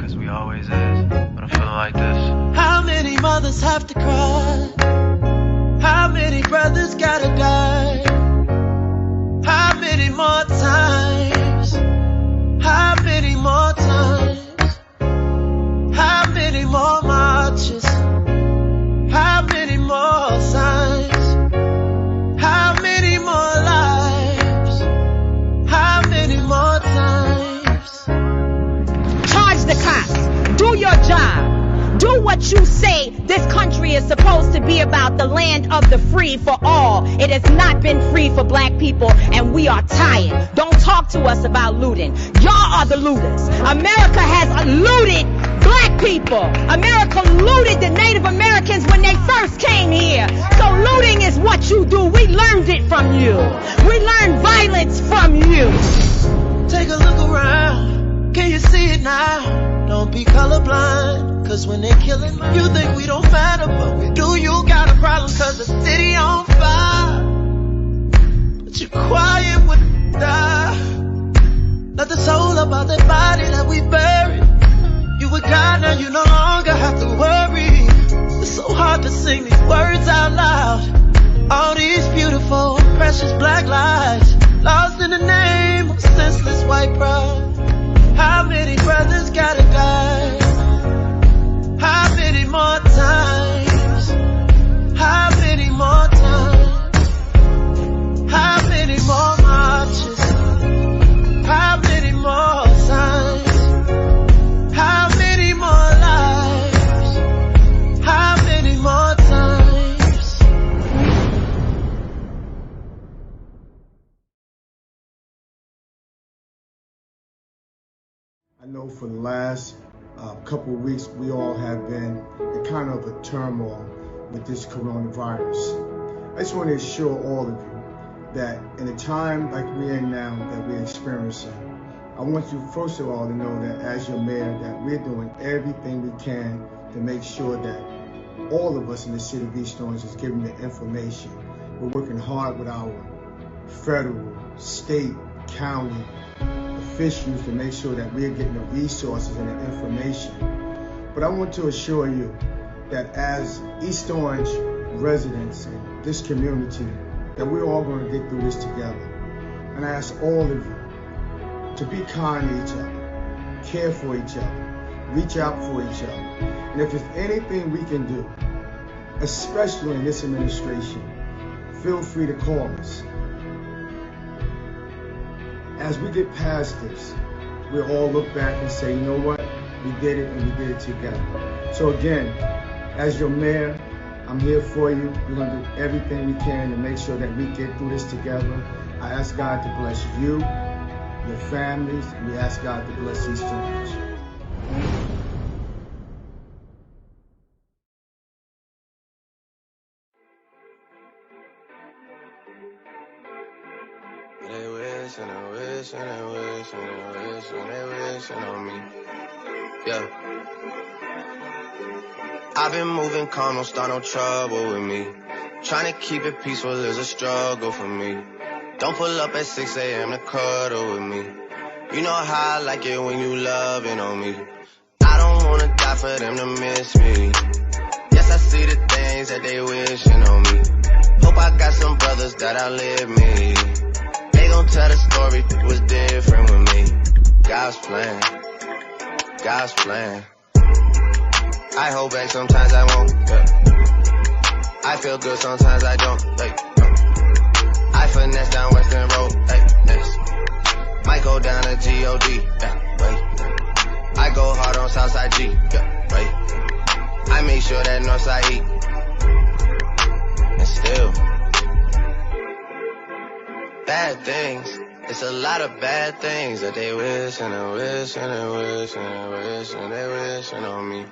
cause we always is. But I'm feeling like this. How many mothers have to cry? How many brothers gotta die? How many more times? How many more times? How many more marches? How many more signs? How many more lives? How many more times? Charge the cops. Do your job. Do what you say. This country is supposed to be about the land of the free for all. It has not been free for black people, and we are tired. Don't talk to us about looting. Y'all are the looters. America has looted black people. America looted the Native Americans when they first came here. So looting is what you do. We learned it from you. We learned violence from you. Take a look around. Can you see it now? Don't be colorblind, cause when they're killing you think we don't matter, but we do. You got a problem cause the city on fire, but you quiet when it die. Not the soul about that body that we buried. You were God, now you no longer have to worry. It's so hard to sing these words out loud. All these beautiful, precious black lives lost in the name of senseless white pride. How many brothers gotta die? How many more times? How many more times? How many more marches? How many more signs? How many more lives? How many more times? I know for the last couple of weeks, we all have been in kind of a turmoil with this coronavirus. I just want to assure all of you that in a time like we're in now, that we're experiencing, I want you first of all to know that as your mayor, that we're doing everything we can to make sure that all of us in the city of East Orange is giving the information. We're working hard with our federal, state, county officials to make sure that we're getting the resources and the information. But I want to assure you that as East Orange residents in this community, that we're all going to get through this together. And I ask all of you to be kind to each other, care for each other, reach out for each other. And if there's anything we can do, especially in this administration, feel free to call us. As we get past this, we'll all look back and say, you know what? We did it, and we did it together. So again, as your mayor, I'm here for you. We're going to do everything we can to make sure that we get through this together. I ask God to bless you, your families, and we ask God to bless East Orange. They wish and they wish and they wish and they wish and they wishing on me. Yeah. I've been moving calm, don't start no trouble with me. Trying to keep it peaceful is a struggle for me. Don't pull up at 6 a.m. to cuddle with me. You know how I like it when you loving on me. I don't wanna die for them to miss me. Yes, I see the things that they wishing on me. Hope I got some brothers that outlive me. They gon' tell the story, it was different with me. God's plan, God's plan. I hold back, sometimes I won't, yeah. I feel good, sometimes I don't, like, I finesse down Western Road, like, next. Might go down to G.O.D., yeah, wait. I go hard on Southside G, yeah, wait. I make sure that Northside E. And still, bad things. It's a lot of bad things that they wish and they wish and they wish and they wish and they wishing on me.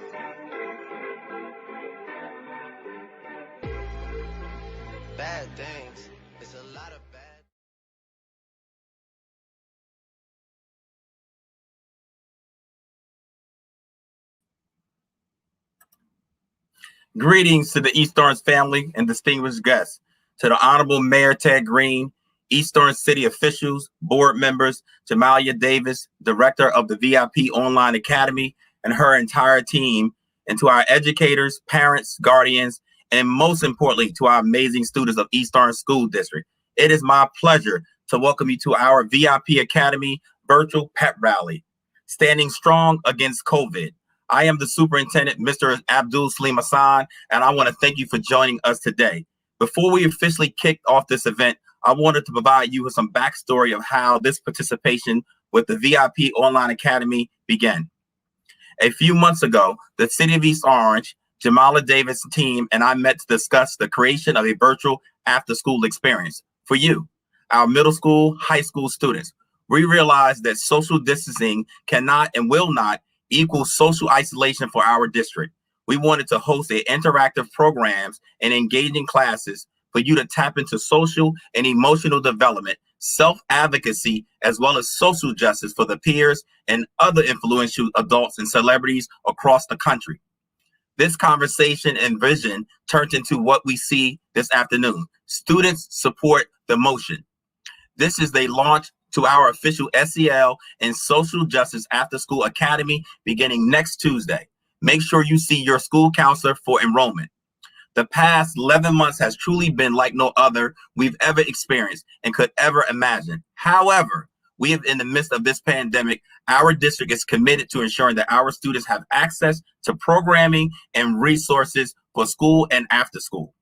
Bad things. It's a lot of bad. Greetings to the East Orange family and distinguished guests, to the Honorable Mayor Ted Green, East Orange City officials, board members, Jamalia Davis, Director of the VIP Online Academy, and her entire team, and to our educators, parents, guardians, and most importantly, to our amazing students of East Orange School District. It is my pleasure to welcome you to our VIP Academy virtual pep rally, standing strong against COVID. I am the superintendent, Mr. Abdul Salim Hassan, and I want to thank you for joining us today. Before we officially kicked off this event, I wanted to provide you with some backstory of how this participation with the VIP Online Academy began. A few months ago, the City of East Orange, Jamala Davis' team, and I met to discuss the creation of a virtual after-school experience for you, our middle school, high school students. We realized that social distancing cannot and will not equal social isolation for our district. We wanted to host interactive programs and engaging classes for you to tap into social and emotional development, self-advocacy, as well as social justice for the peers and other influential adults and celebrities across the country. This conversation and vision turned into what we see this afternoon. Students support the motion. This is the launch to our official SEL and Social Justice After School Academy beginning next Tuesday. Make sure you see your school counselor for enrollment. The past 11 months has truly been like no other we've ever experienced and could ever imagine. However, we have in the midst of this pandemic, our district is committed to ensuring that our students have access to programming and resources for school and after school.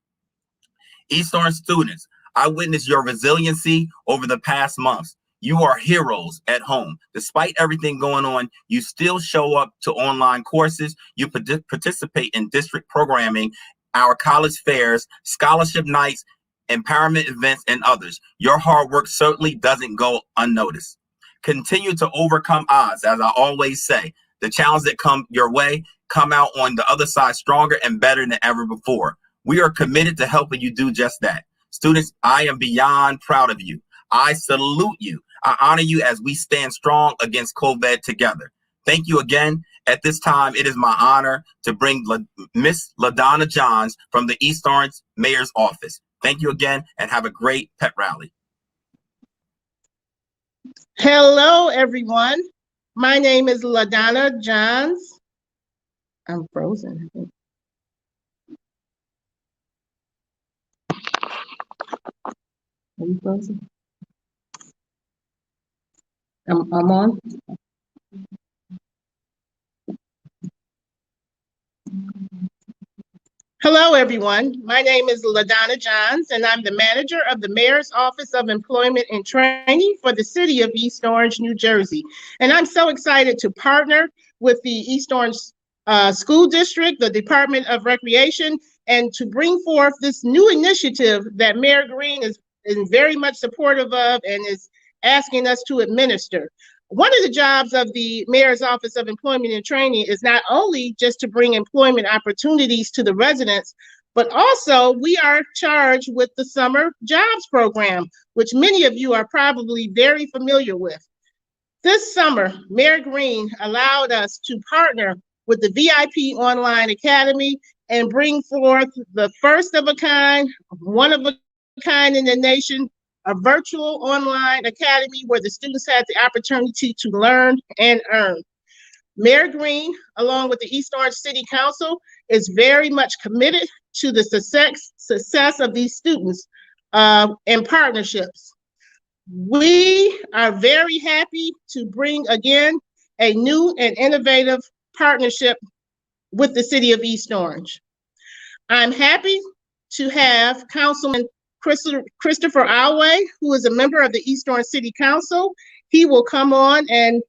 East Orange students, I witnessed your resiliency over the past months. You are heroes at home. Despite everything going on, you still show up to online courses. You participate in district programming, our college fairs, scholarship nights, empowerment events, and others. Your hard work certainly doesn't go unnoticed. Continue to overcome odds, as I always say. The challenges that come your way come out on the other side stronger and better than ever before. We are committed to helping you do just that. Students, I am beyond proud of you. I salute you. I honor you as we stand strong against COVID together. Thank you again. At this time, it is my honor to bring Miss LaDonna Johns from the East Orange Mayor's Office. Thank you again and have a great pep rally. Hello, everyone. My name is LaDonna Johns. I'm frozen. Are you frozen? I'm on. Hello, everyone. My name is LaDonna Johns, and I'm the manager of the Mayor's Office of Employment and Training for the City of East Orange, New Jersey. And I'm so excited to partner with the East Orange School District, the Department of Recreation, and to bring forth this new initiative that Mayor Green is very much supportive of and is asking us to administer. One of the jobs of the Mayor's Office of Employment and Training is not only just to bring employment opportunities to the residents, but also we are charged with the Summer Jobs Program, which many of you are probably very familiar with. This summer, Mayor Green allowed us to partner with the VIP Online Academy and bring forth the first of a kind, one of a kind in the nation, a virtual online academy where the students had the opportunity to learn and earn. Mayor Green, along with the East Orange City Council, is very much committed to the success of these students and partnerships. We are very happy to bring again a new and innovative partnership with the City of East Orange. I'm happy to have Councilman Christopher Alway, who is a member of the East Orange City Council. He will come on and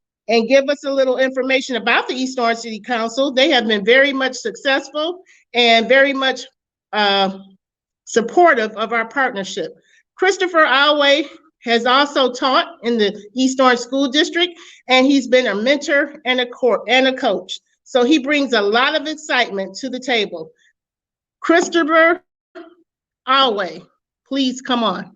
give us a little information about the East Orange City Council. They have been very much successful and very much supportive of our partnership. Christopher Alway has also taught in the East Orange School District, and he's been a mentor and a coach. So he brings a lot of excitement to the table. Christopher Alway, please come on.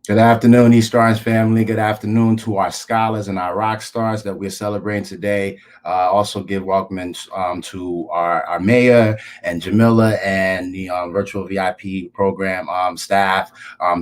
Good afternoon, East Orange family. Good afternoon to our scholars and our rock stars that we're celebrating today. Also give welcome to our mayor and Jamila and the virtual VIP program staff,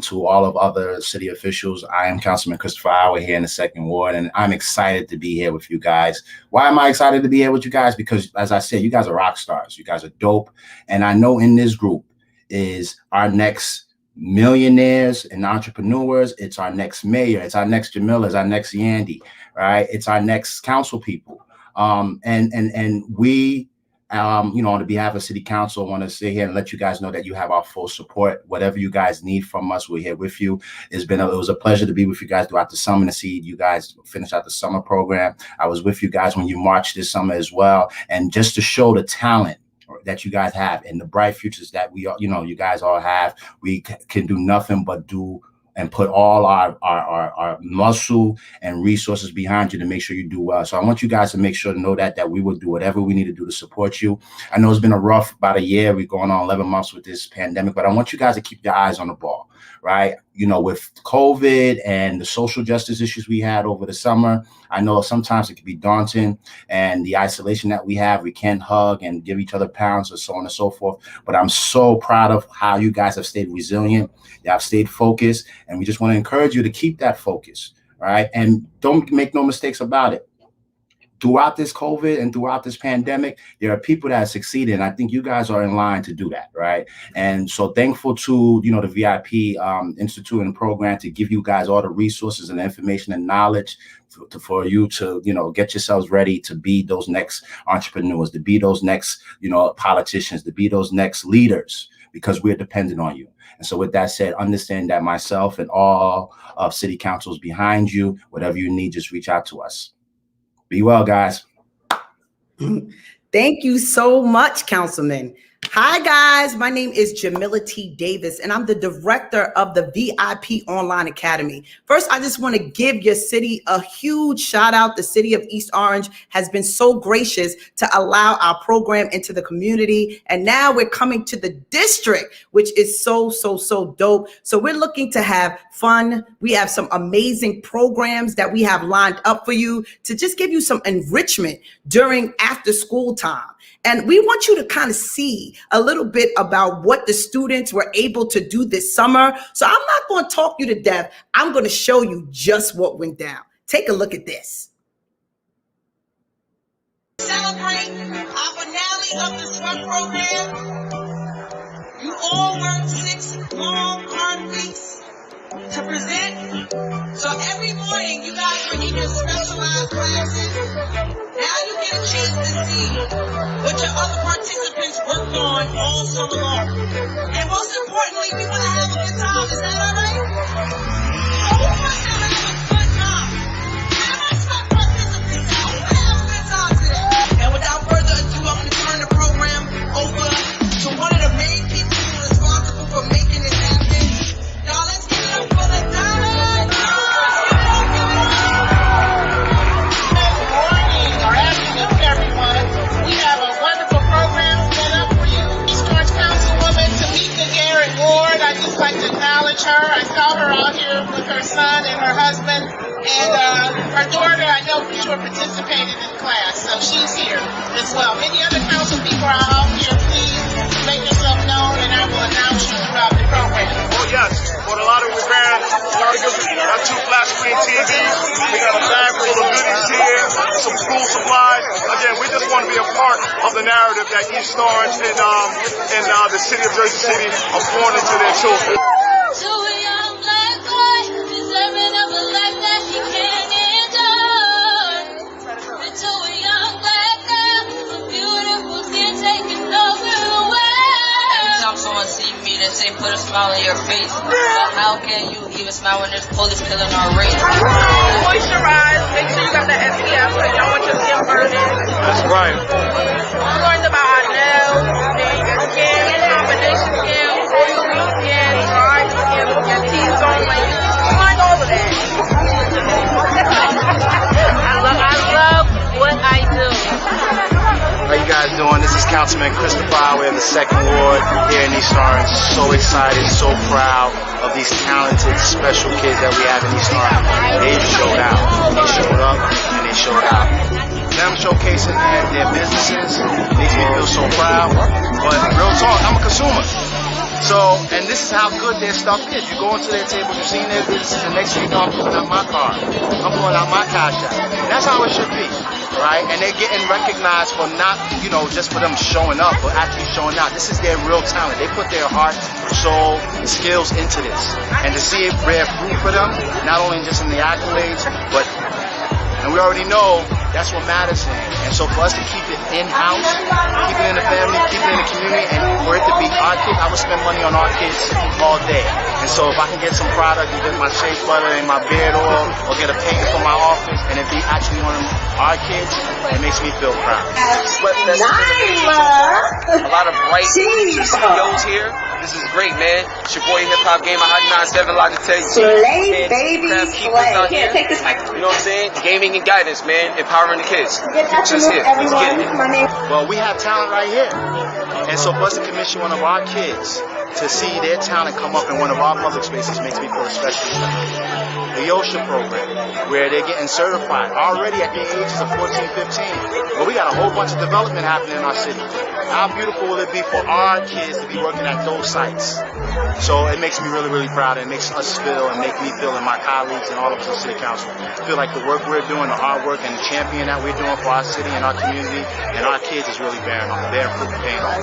to all of other city officials. I am Councilman Christopher Howard here in the 2nd Ward, and I'm excited to be here with you guys. Why am I excited to be here with you guys? Because, as I said, you guys are rock stars. You guys are dope. And I know in this group is our next millionaires and entrepreneurs. It's our next mayor. It's our next Jamila. It's our next Yandy, right? It's our next council people. And we, on behalf of City Council, I want to sit here and let you guys know that you have our full support. Whatever you guys need from us, we're here with you. It was a pleasure to be with you guys throughout the summer, to see you guys finish out the summer program. I was with you guys when you marched this summer as well. And just to show the talent that you guys have and the bright futures that you guys all have, we can do nothing but do and put all our muscle and resources behind you to make sure you do well. So I want you guys to make sure to know that we will do whatever we need to do to support you. I know it's been a rough about a year. We're going on 11 months with this pandemic, but I want you guys to keep your eyes on the ball, right? With COVID and the social justice issues we had over the summer, I know sometimes it can be daunting, and the isolation that we have, we can't hug and give each other pounds, or so on and so forth. But I'm so proud of how you guys have stayed resilient. You have stayed focused, and we just want to encourage you to keep that focus, right? And don't make no mistakes about it. Throughout this COVID and throughout this pandemic, there are people that have succeeded, and I think you guys are in line to do that, right? And so thankful to, the VIP Institute and program to give you guys all the resources and information and knowledge for you to, get yourselves ready to be those next entrepreneurs, to be those next, politicians, to be those next leaders, because we're dependent on you. And so with that said, understand that myself and all of City Council is behind you. Whatever you need, just reach out to us. Be well, guys. Thank you so much, Councilman. Hi, guys. My name is Jamila T. Davis, and I'm the director of the VIP Online Academy. First, I just want to give your city a huge shout out. The city of East Orange has been so gracious to allow our program into the community. And now we're coming to the district, which is so dope. So we're looking to have fun. We have some amazing programs that we have lined up for you to just give you some enrichment during after school time. And we want you to kind of see a little bit about what the students were able to do this summer. So I'm not going to talk you to death. I'm going to show you just what went down. Take a look at this. Celebrate our finale of the SWEP program. You all worked 6 long, hard weeks to present. So every morning you guys were in your specialized classes. Now you get a chance to see what your other participants worked on all summer long. And most importantly, we want to have a good time. Is that all right? So who wants to have a good time? Where are my SWEP participants at? Who want to have a good time today? And without further ado, I'm going to turn the program over to one of the main people who are responsible for making this happen. Y'all, let's give it up for the Diamond. I'd just like to acknowledge her. I saw her out here with her son and her husband, and her daughter, I know for sure, participated in class, so she's here as well. Many other council people are out here. Please make yourself known, and I will announce you throughout the program. Oh, yes. For a lot of events, got 2 flat screen TVs. We got a bag full of goodies here, some school supplies. Again, we just want to be a part of the narrative that East Orange and the city of Jersey City are pouring into their children. To a young black boy, deserving of a life that he can't endure. And to a young black girl, a beautiful skin taking over the world. Every time someone sees me, they say put a smile on your face. But how can you even smile when there's police killing our race? Moisturize, make sure you got the SPF so you don't want your skin burning. That's right. We learned about our nails, your skin, combination skin, oily skin, dry skin, your T-zone length. We learned all of that. I love what I do. How you guys doing? This is Councilman Christopher Howard in the 2nd Ward here in East Orange. So excited, so proud of these talented special kids that we have in East Orange, they showed out. They showed up and they showed out. Them showcasing their businesses makes me feel so proud. But real talk, I'm a consumer. So, and this is how good their stuff is. You go into their tables, you're seeing their businesses, and next thing you know, I'm pulling out my card. I'm pulling out my cash app. That's how it should be, right? And they're getting recognized for not, just for them showing up, but actually showing out. This is their real talent. They put their heart, soul, and skills into this. And to see it bear fruit for them, not only just in the accolades, but, and we already know that's what matters in. And so for us to keep it in-house, keep it in the family, keep it in the community, and for it to be our kids, I would spend money on our kids all day. And so if I can get some product, either my shea butter and my beard oil, or get a painting for my office, and it be actually on our kids, it makes me feel proud. A lot of bright CEOs here. This is great, man. It's your boy Hip Hop Gamer Hot 97 Logitech. Slay, baby, slay. Here. Take this mic. You know what I'm saying? Gaming and guidance, man. Empowering the kids. Good afternoon, everyone. My name. Well, we have talent right here. And so for us to commission one of our kids to see their talent come up in one of our public spaces makes me feel especially special. The Yosha program, where they're getting certified already at the ages of 14, 15. But we got a whole bunch of development happening in our city. How beautiful will it be for our kids to be working at those sites? So it makes me really, really proud. It makes us feel and make me feel, and my colleagues and all of us in City Council feel like the work we're doing, the hard work and the champion that we're doing for our city and our community and our kids is really bearing fruit and paying off.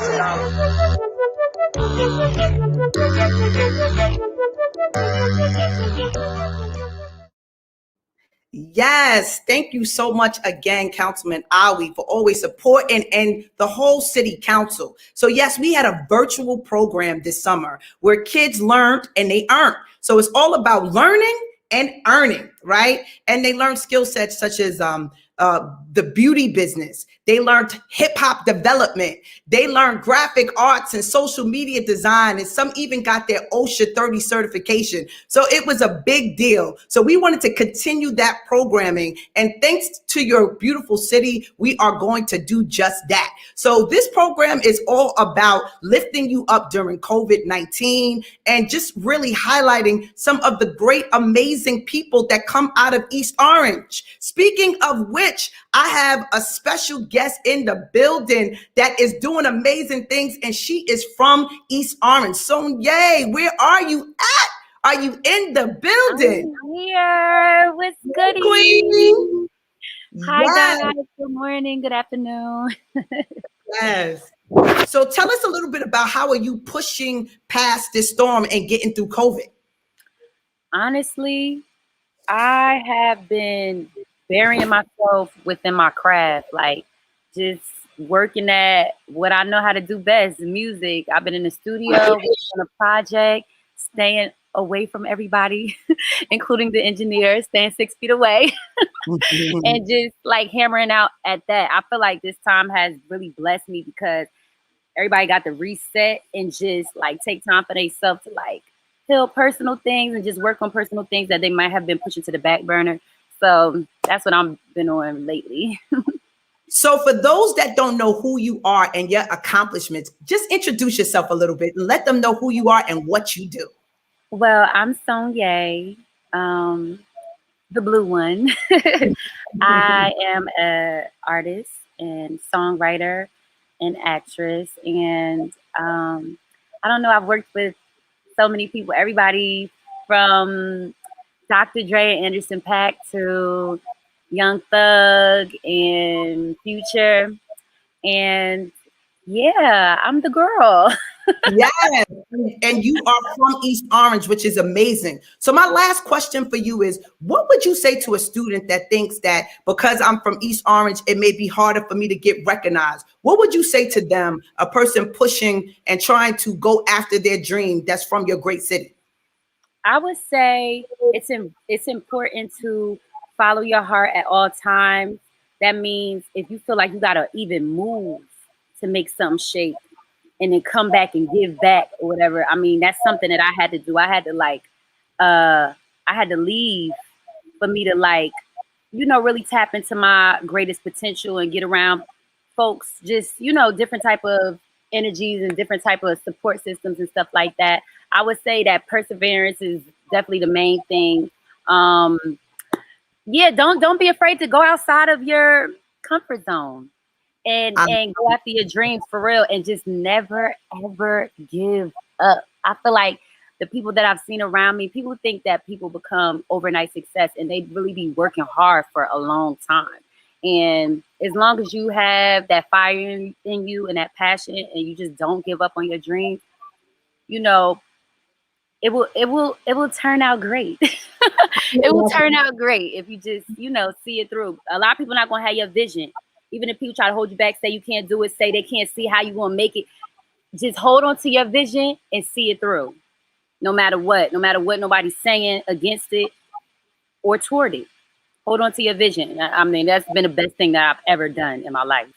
Yes, thank you so much again, Councilman Awi, for always supporting and the whole city council. So yes, we had a virtual program this summer where kids learned and they earned. So it's all about learning and earning, right? And they learned skill sets such as the beauty business. They learned hip hop development. They learned graphic arts and social media design, and some even got their OSHA 30 certification. So it was a big deal. So we wanted to continue that programming, and thanks to your beautiful city, we are going to do just that. So this program is all about lifting you up during COVID-19 and just really highlighting some of the great, amazing people that come out of East Orange. Speaking of which, I have a special guest in the building that is doing amazing things, and she is from East Orange. Sonye, where are you at? Are you in the building? I'm here. What's good? Queen. Hi, Yes. guys. Good morning. Good afternoon. Yes. So tell us a little bit about how are you pushing past this storm and getting through COVID? Honestly, I have been burying myself within my craft, like just working at what I know how to do best, music. I've been in the studio, working on a project, staying away from everybody, including the engineers, staying 6 feet away, and just like hammering out at that. I feel like this time has really blessed me because everybody got to reset and just like take time for themselves to like heal personal things and just work on personal things that they might have been pushing to the back burner. So that's what I've been on lately. So for those that don't know who you are and your accomplishments, just introduce yourself a little bit and let them know who you are and what you do. Well, I'm Sonye, the blue one. I am an artist and songwriter and actress. And I don't know, I've worked with so many people, everybody from Dr. Dre and Anderson .Paak to Young Thug and Future. And yeah, I'm the girl. Yes, and you are from East Orange, which is amazing. So my last question for you is, what would you say to a student that thinks that because I'm from East Orange, it may be harder for me to get recognized? What would you say to them, a person pushing and trying to go after their dream that's from your great city? I would say it's important to follow your heart at all times. That means if you feel like you gotta even move to make something shake and then come back and give back or whatever. I mean, that's something that I had to do. I had to like, I had to leave for me to like, you know, really tap into my greatest potential and get around folks, just, you know, different type of energies and different type of support systems and stuff like that. I would say that perseverance is definitely the main thing. Yeah, don't be afraid to go outside of your comfort zone and go after your dreams for real, and just never ever give up. I feel like the people that I've seen around me, people think that people become overnight success, and they really be working hard for a long time. And as long as you have that fire in you and that passion, and you just don't give up on your dreams, you know, it will turn out great. It will turn out great if you just, you know, see it through. A lot of people not gonna have your vision. Even if people try to hold you back, say you can't do it, say they can't see how you gonna make it. Just hold on to your vision and see it through. No matter what nobody's saying against it or toward it. Hold on to your vision. I mean, that's been the best thing that I've ever done in my life.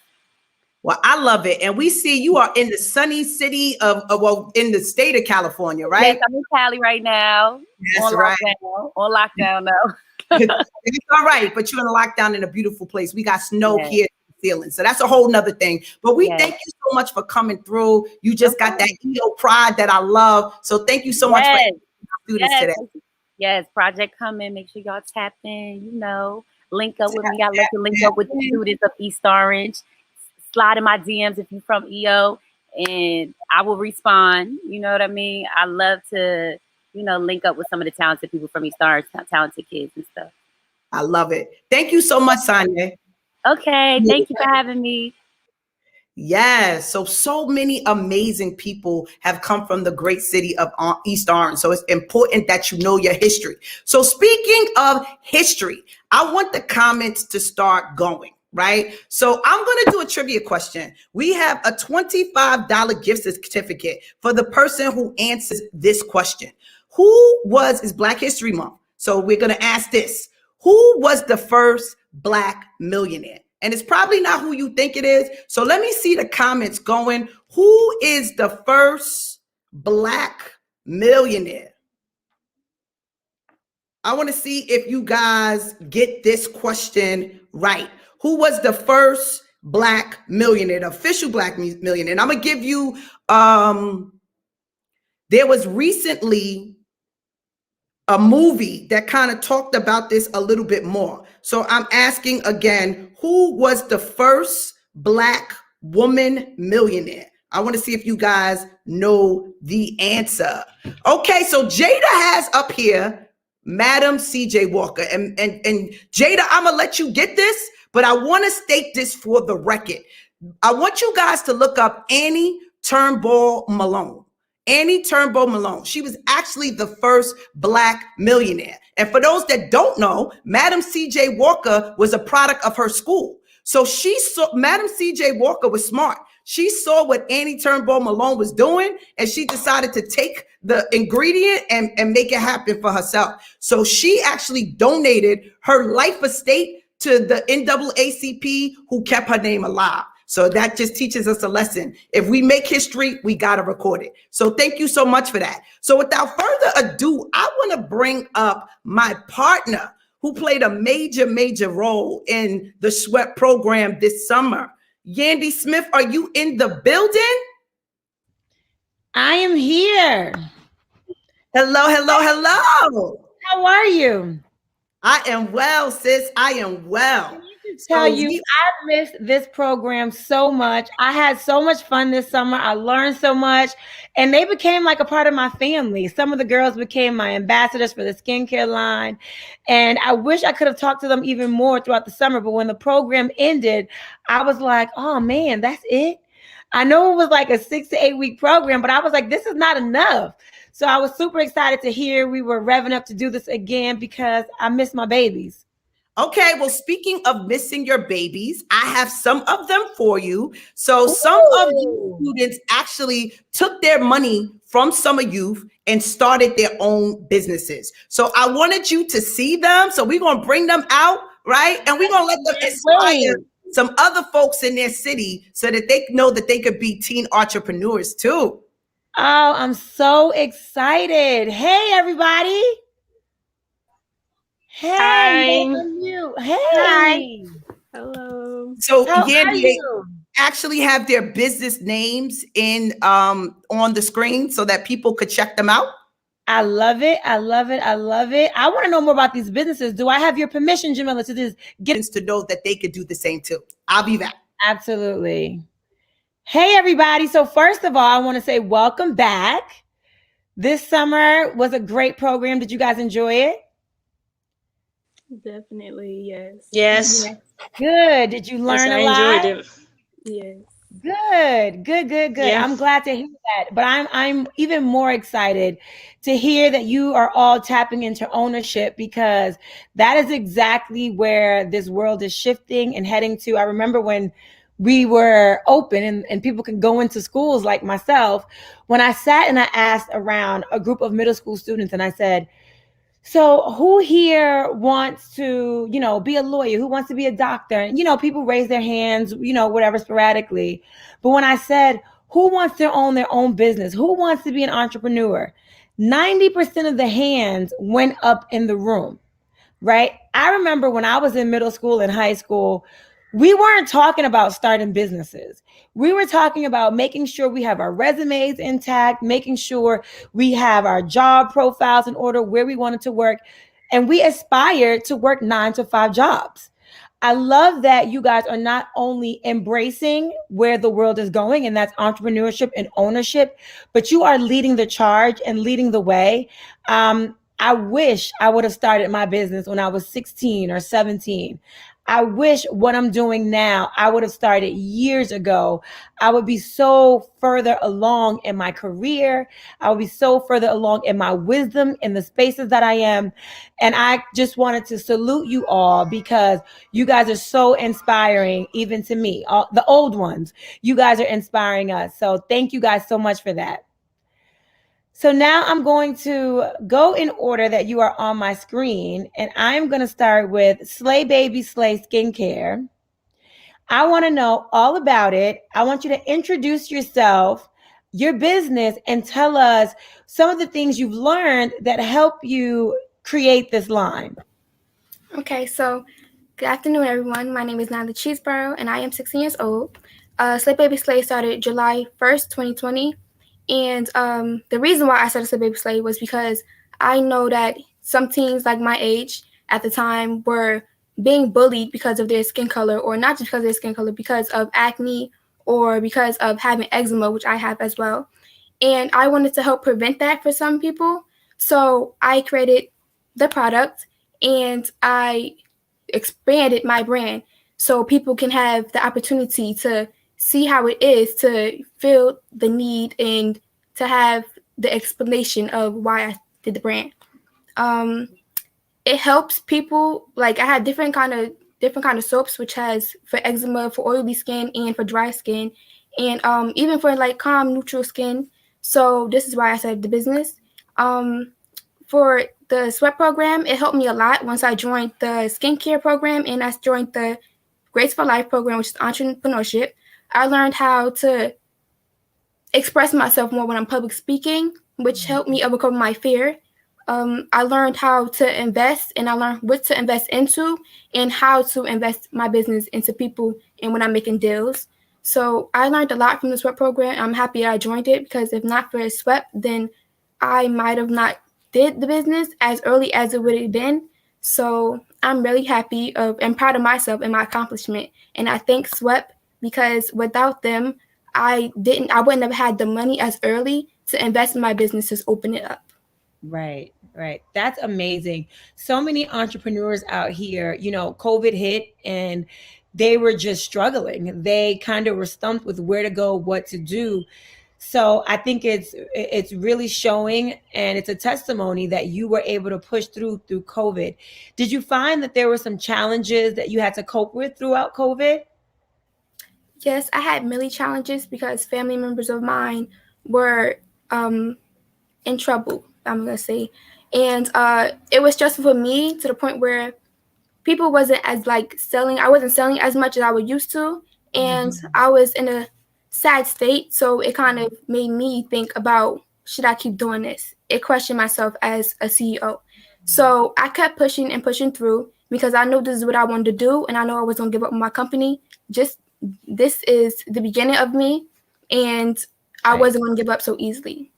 Well, I love it. And we see you are in the sunny city of well, in the state of California, right? Yes, I'm in Cali right now. That's right. On lockdown now. It's all right, but you're in a lockdown in a beautiful place. We got snow here feeling. So that's a whole nother thing. But we thank you so much for coming through. You just got that EO pride that I love. So thank you so much for students today. Yes, project coming. Make sure y'all tap in, you know, link up with me. I love to link up with the students of East Orange. Slide in my DMs if you're from EO, and I will respond. You know what I mean? I love to, you know, link up with some of the talented people from East Orange, talented kids and stuff. I love it. Thank you so much, Sonia. Okay, thank you for having me. Yes, so many amazing people have come from the great city of East Orange. So it's important that you know your history. So speaking of history, I want the comments to start going. Right? So I'm going to do a trivia question. We have a $25 gift certificate for the person who answers this question. It's Black History Month. So we're going to ask this. Who was the first Black millionaire? And it's probably not who you think it is. So let me see the comments going. Who is the first Black millionaire? I want to see if you guys get this question right. Who was the first Black millionaire, the official Black millionaire? And I'm going to give you, there was recently a movie that kind of talked about this a little bit more. So I'm asking again, who was the first Black woman millionaire? I want to see if you guys know the answer. Okay, so Jada has up here, Madam C.J. Walker. And Jada, I'm going to let you get this. But I want to state this for the record. I want you guys to look up Annie Turnbull Malone. Annie Turnbull Malone. She was actually the first Black millionaire. And for those that don't know, Madam C.J. Walker was a product of her school. So Madam C.J. Walker was smart. She saw what Annie Turnbull Malone was doing, and she decided to take the ingredient and make it happen for herself. So she actually donated her life estate to the NAACP, who kept her name alive. So that just teaches us a lesson. If we make history, we got to record it. So thank you so much for that. So without further ado, I want to bring up my partner who played a major role in the SWEP program this summer. Yandy Smith, are you in the building? I am here. Hello. How are you? I am well, sis. I am well. Tell you, I missed this program so much. I had so much fun this summer. I learned so much, and they became like a part of my family. Some of the girls became my ambassadors for the skincare line, and I wish I could have talked to them even more throughout the summer. But when the program ended, I was like, oh man, that's it. I know it was like a 6 to 8 week program, but I was like, this is not enough. So I was super excited to hear we were revving up to do this again because I miss my babies. Okay, well, speaking of missing your babies, I have some of them for you. So some of you students actually took their money from Summer Youth and started their own businesses. So I wanted you to see them. So we're going to bring them out, right? And we're going to let them inspire some other folks in their city so that they know that they could be teen entrepreneurs too. Oh, I'm so excited. Hey, everybody. Hey, Hi. Hey. Hello. So Yandy, they actually have their business names in on the screen so that people could check them out. I love it. I love it. I love it. I want to know more about these businesses. Do I have your permission, Jamila, to just get to know that they could do the same too? I'll be back. Absolutely. Hey, everybody. So first of all, I want to say welcome back. This summer was a great program. Did you guys enjoy it? Definitely, yes. Yes. Good. Did you learn a lot? I enjoyed it. Yes. Good. Yeah. I'm glad to hear that. But I'm even more excited to hear that you are all tapping into ownership, because that is exactly where this world is shifting and heading to. I remember when we were open and people can go into schools like myself, when I sat and I asked around a group of middle school students and I said, so who here wants to, be a lawyer? Who wants to be a doctor? And, people raise their hands, whatever, sporadically. But when I said, who wants to own their own business? Who wants to be an entrepreneur? 90% of the hands went up in the room, right? I remember when I was in middle school and high school, we weren't talking about starting businesses. We were talking about making sure we have our resumes intact, making sure we have our job profiles in order, where we wanted to work. And we aspired to work 9 to 5 jobs. I love that you guys are not only embracing where the world is going, and that's entrepreneurship and ownership, but you are leading the charge and leading the way. I wish I would have started my business when I was 16 or 17. I wish what I'm doing now, I would have started years ago. I would be so further along in my career. I would be so further along in my wisdom in the spaces that I am. And I just wanted to salute you all, because you guys are so inspiring, even to me, the old ones. You guys are inspiring us. So thank you guys so much for that. So now I'm going to go in order that you are on my screen, and I'm going to start with Slay Baby Slay Skincare. I want to know all about it. I want you to introduce yourself, your business, and tell us some of the things you've learned that help you create this line. Okay, so good afternoon, everyone. My name is Natalie Cheeseborough, and I am 16 years old. Slay Baby Slay started July 1st, 2020. And the reason why I started Slay Baby Slay was because I know that some teens like my age at the time were being bullied because of their skin color, or not just because of their skin color, because of acne or because of having eczema, which I have as well. And I wanted to help prevent that for some people. So I created the product and I expanded my brand so people can have the opportunity to see how it is to feel the need and to have the explanation of why I did the brand. It helps people. Like, I had different kind of soaps, which has for eczema, for oily skin, and for dry skin, and even for like calm, neutral skin. So this is why I started the business. For the sweat program, it helped me a lot once I joined the skincare program and I joined the Graceful Life program, which is entrepreneurship. I learned how to express myself more when I'm public speaking, which helped me overcome my fear. I learned how to invest, and I learned what to invest into and how to invest my business into people and when I'm making deals. So I learned a lot from the sweat program. I'm happy I joined it, because if not for sweat, then I might have not did the business as early as it would have been. So I'm really happy and proud of myself and my accomplishment. And I thank Sweat, because without them, I wouldn't have had the money as early to invest in my businesses, open it up. Right. That's amazing. So many entrepreneurs out here, COVID hit and they were just struggling. They kind of were stumped with where to go, what to do. So I think it's really showing, and it's a testimony that you were able to push through COVID. Did you find that there were some challenges that you had to cope with throughout COVID? Yes, I had many challenges because family members of mine were in trouble, I'm going to say. And it was stressful for me to the point where people wasn't as I wasn't selling as much as I was used to. And I was in a sad state. So it kind of made me think about, should I keep doing this? It questioned myself as a CEO. So I kept pushing and pushing through, because I know this is what I wanted to do. And I know I was going to give up on my company. This is the beginning of me, and I wasn't going to give up so easily.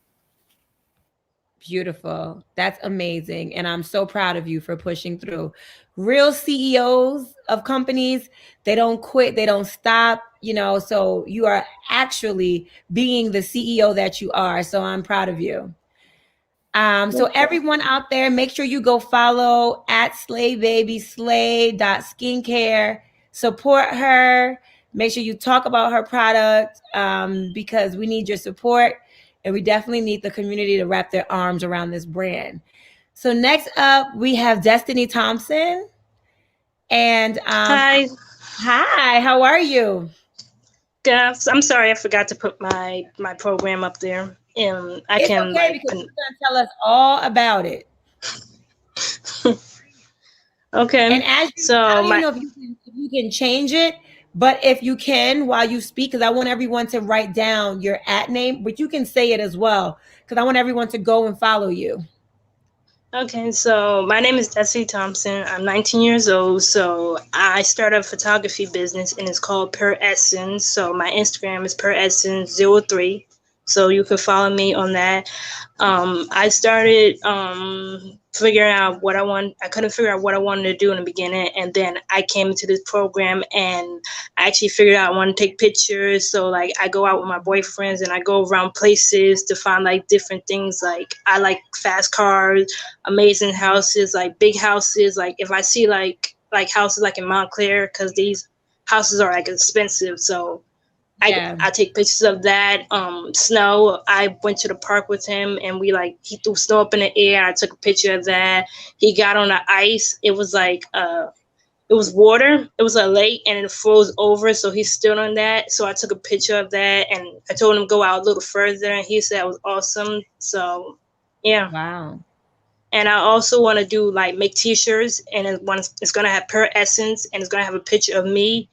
Beautiful. That's amazing. And I'm so proud of you for pushing through. Real CEOs of companies, they don't quit, they don't stop, so you are actually being the CEO that you are. So I'm proud of you. So everyone out there, make sure you go follow at slaybabyslay.skincare. Support her. Make sure you talk about her product because we need your support. And we definitely need the community to wrap their arms around this brand. So next up, we have Destiny Thompson. And hi, how are you? Yes, I'm sorry, I forgot to put my program up there. It's okay because you're gonna tell us all about it. Okay. And as you, I don't know if you can change it. But if you can, while you speak, because I want everyone to write down your @name, but you can say it as well, because I want everyone to go and follow you. Okay, so my name is Destiny Thompson. I'm 19 years old. So I started a photography business, and it's called Pure Essence. So my Instagram is Pure Essence 03. So you can follow me on that. I started figuring out what I want. I couldn't figure out what I wanted to do in the beginning, and then I came into this program, and I actually figured out I want to take pictures. So like I go out with my boyfriends, and I go around places to find like different things. Like I like fast cars, amazing houses, like big houses. Like if I see like houses like in Montclair, because these houses are like expensive, so I take pictures of that. Snow, I went to the park with him, and he threw snow up in the air. I took a picture of that. He got on the ice. It was like, it was water. It was a lake, and it froze over. So he stood on that. So I took a picture of that, and I told him to go out a little further, and he said it was awesome. So, yeah. Wow. And I also want to do make t-shirts, and it's going to have Pure Essence, and it's going to have a picture of me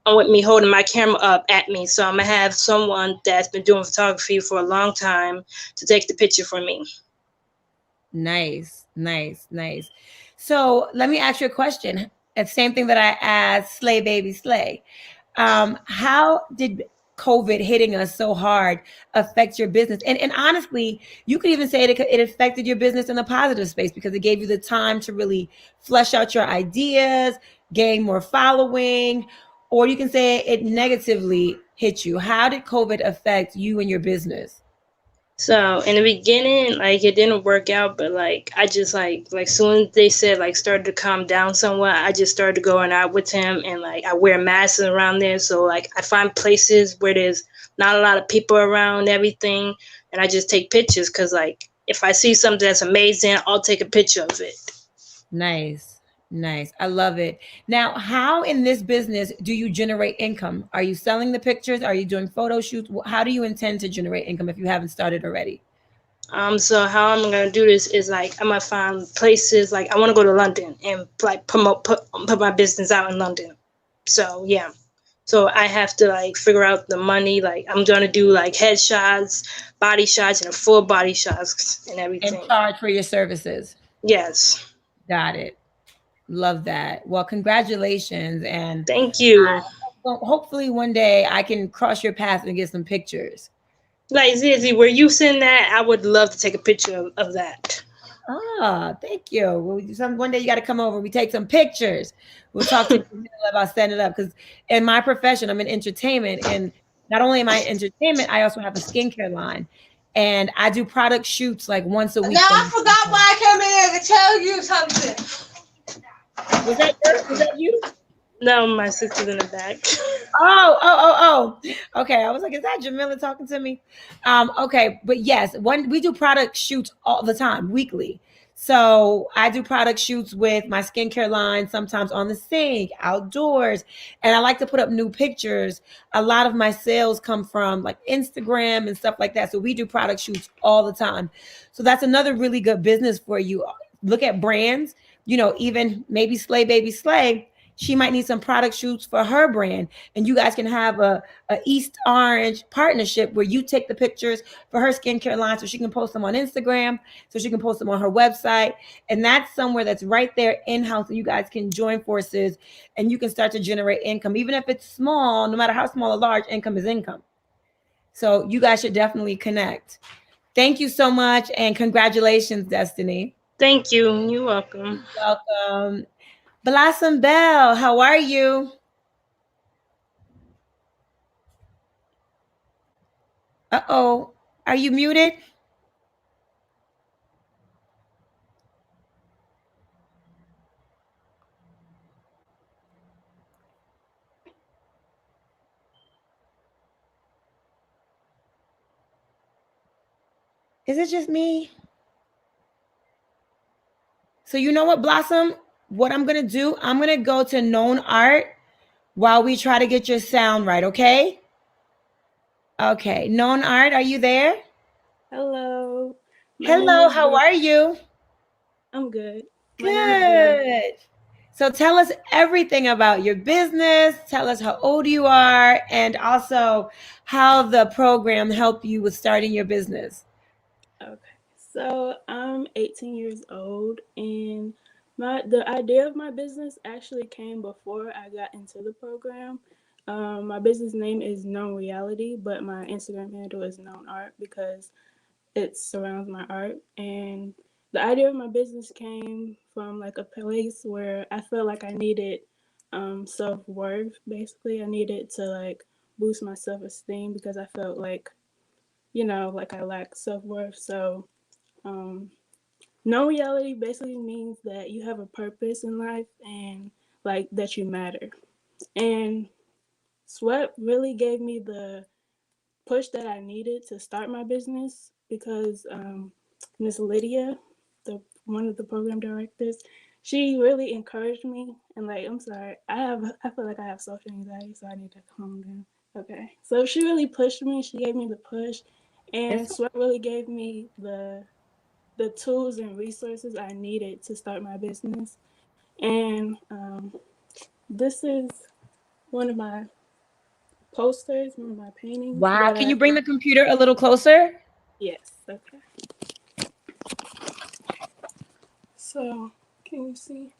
with me holding my camera up at me. So I'm going to have someone that's been doing photography for a long time to take the picture for me. Nice. So let me ask you a question. It's the same thing that I asked Slay Baby Slay. How did COVID hitting us so hard affect your business? And honestly, you could even say it affected your business in a positive space because it gave you the time to really flesh out your ideas, gain more following, or you can say it negatively hit you. How did COVID affect you and your business? So in the beginning, it didn't work out, but I just soon as they said started to calm down somewhat, I just started going out with him, and I wear masks around there. So I find places where there's not a lot of people around, everything, and I just take pictures because if I see something that's amazing, I'll take a picture of it. Nice. I love it. Now, how in this business do you generate income? Are you selling the pictures? Are you doing photo shoots? How do you intend to generate income if you haven't started already? So how I'm gonna do this is I'm gonna find places I want to go to London and put my business out in London. So yeah, so I have to figure out the money. I'm gonna do headshots, body shots, and full body shots and everything. And charge for your services. Yes. Got it. Love that. Well, congratulations. And thank you. Hopefully one day I can cross your path and get some pictures. Zizzy, where you send that, I would love to take a picture of that. Thank you. Well, one day you got to come over. We take some pictures. We'll talk to you about setting it up. Because in my profession, I'm in entertainment. And not only am I in entertainment, I also have a skincare line. And I do product shoots once a week. Now I forgot why I came in here to tell you something. Was that you? No, my sister's in the back. Oh. Okay. I was like, is that Jamila talking to me? Okay. But yes, we do product shoots all the time, weekly. So I do product shoots with my skincare line, sometimes on the sink, outdoors. And I like to put up new pictures. A lot of my sales come from Instagram and stuff like that. So we do product shoots all the time. So that's another really good business for you. Look at brands, even maybe Slay Baby Slay. She might need some product shoots for her brand, and you guys can have a East Orange partnership where you take the pictures for her skincare line so she can post them on Instagram, so she can post them on her website. And that's somewhere that's right there in-house, and you guys can join forces and you can start to generate income. Even if it's small, no matter how small or large, income is income. So you guys should definitely connect. Thank you so much, and congratulations, Destiny. Thank you. You're welcome. Welcome. Blossom Bell, how are you? Uh-oh. Are you muted? Is it just me? So you know what, Blossom? What I'm going to do, I'm going to go to Known Art while we try to get your sound right, okay? Okay. Known Art, are you there? Hello. Hello, how are you? I'm good. Good. So tell us everything about your business. Tell us how old you are and also how the program helped you with starting your business. Okay. So I'm 18 years old, and the idea of my business actually came before I got into the program. My business name is Known Reality, but my Instagram handle is Known Art because it surrounds my art. And the idea of my business came from like a place where I felt like I needed self-worth. Basically, I needed to like boost my self-esteem because I felt like, like I lacked self-worth. So no reality basically means that you have a purpose in life and like that you matter. And Sweat really gave me the push that I needed to start my business because Miss Lydia, one of the program directors, she really encouraged me. And like, I'm sorry, I feel like I have social anxiety, so I need to calm down. Okay, so she really pushed me. She gave me the push, and Sweat really gave me the tools and resources I needed to start my business. And this is one of my posters, one of my paintings. Wow. Can you bring the computer a little closer? Yes. Okay. So, can you see?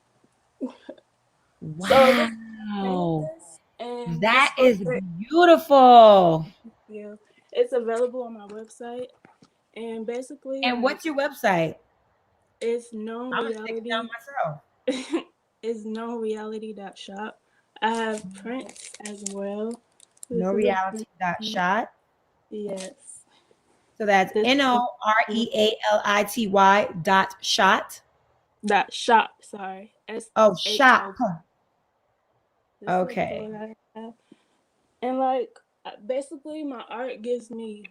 Wow. That is beautiful. Yeah. It's available on my website. And basically. And what's your website? It's Known I'm Reality. gonna take it down myself. It's knownreality.shop. I have prints as well. Knownreality.shop. Yes. So that's NOREALITY.shot. .shop, sorry. Oh, shop. Okay. And like basically my art gives me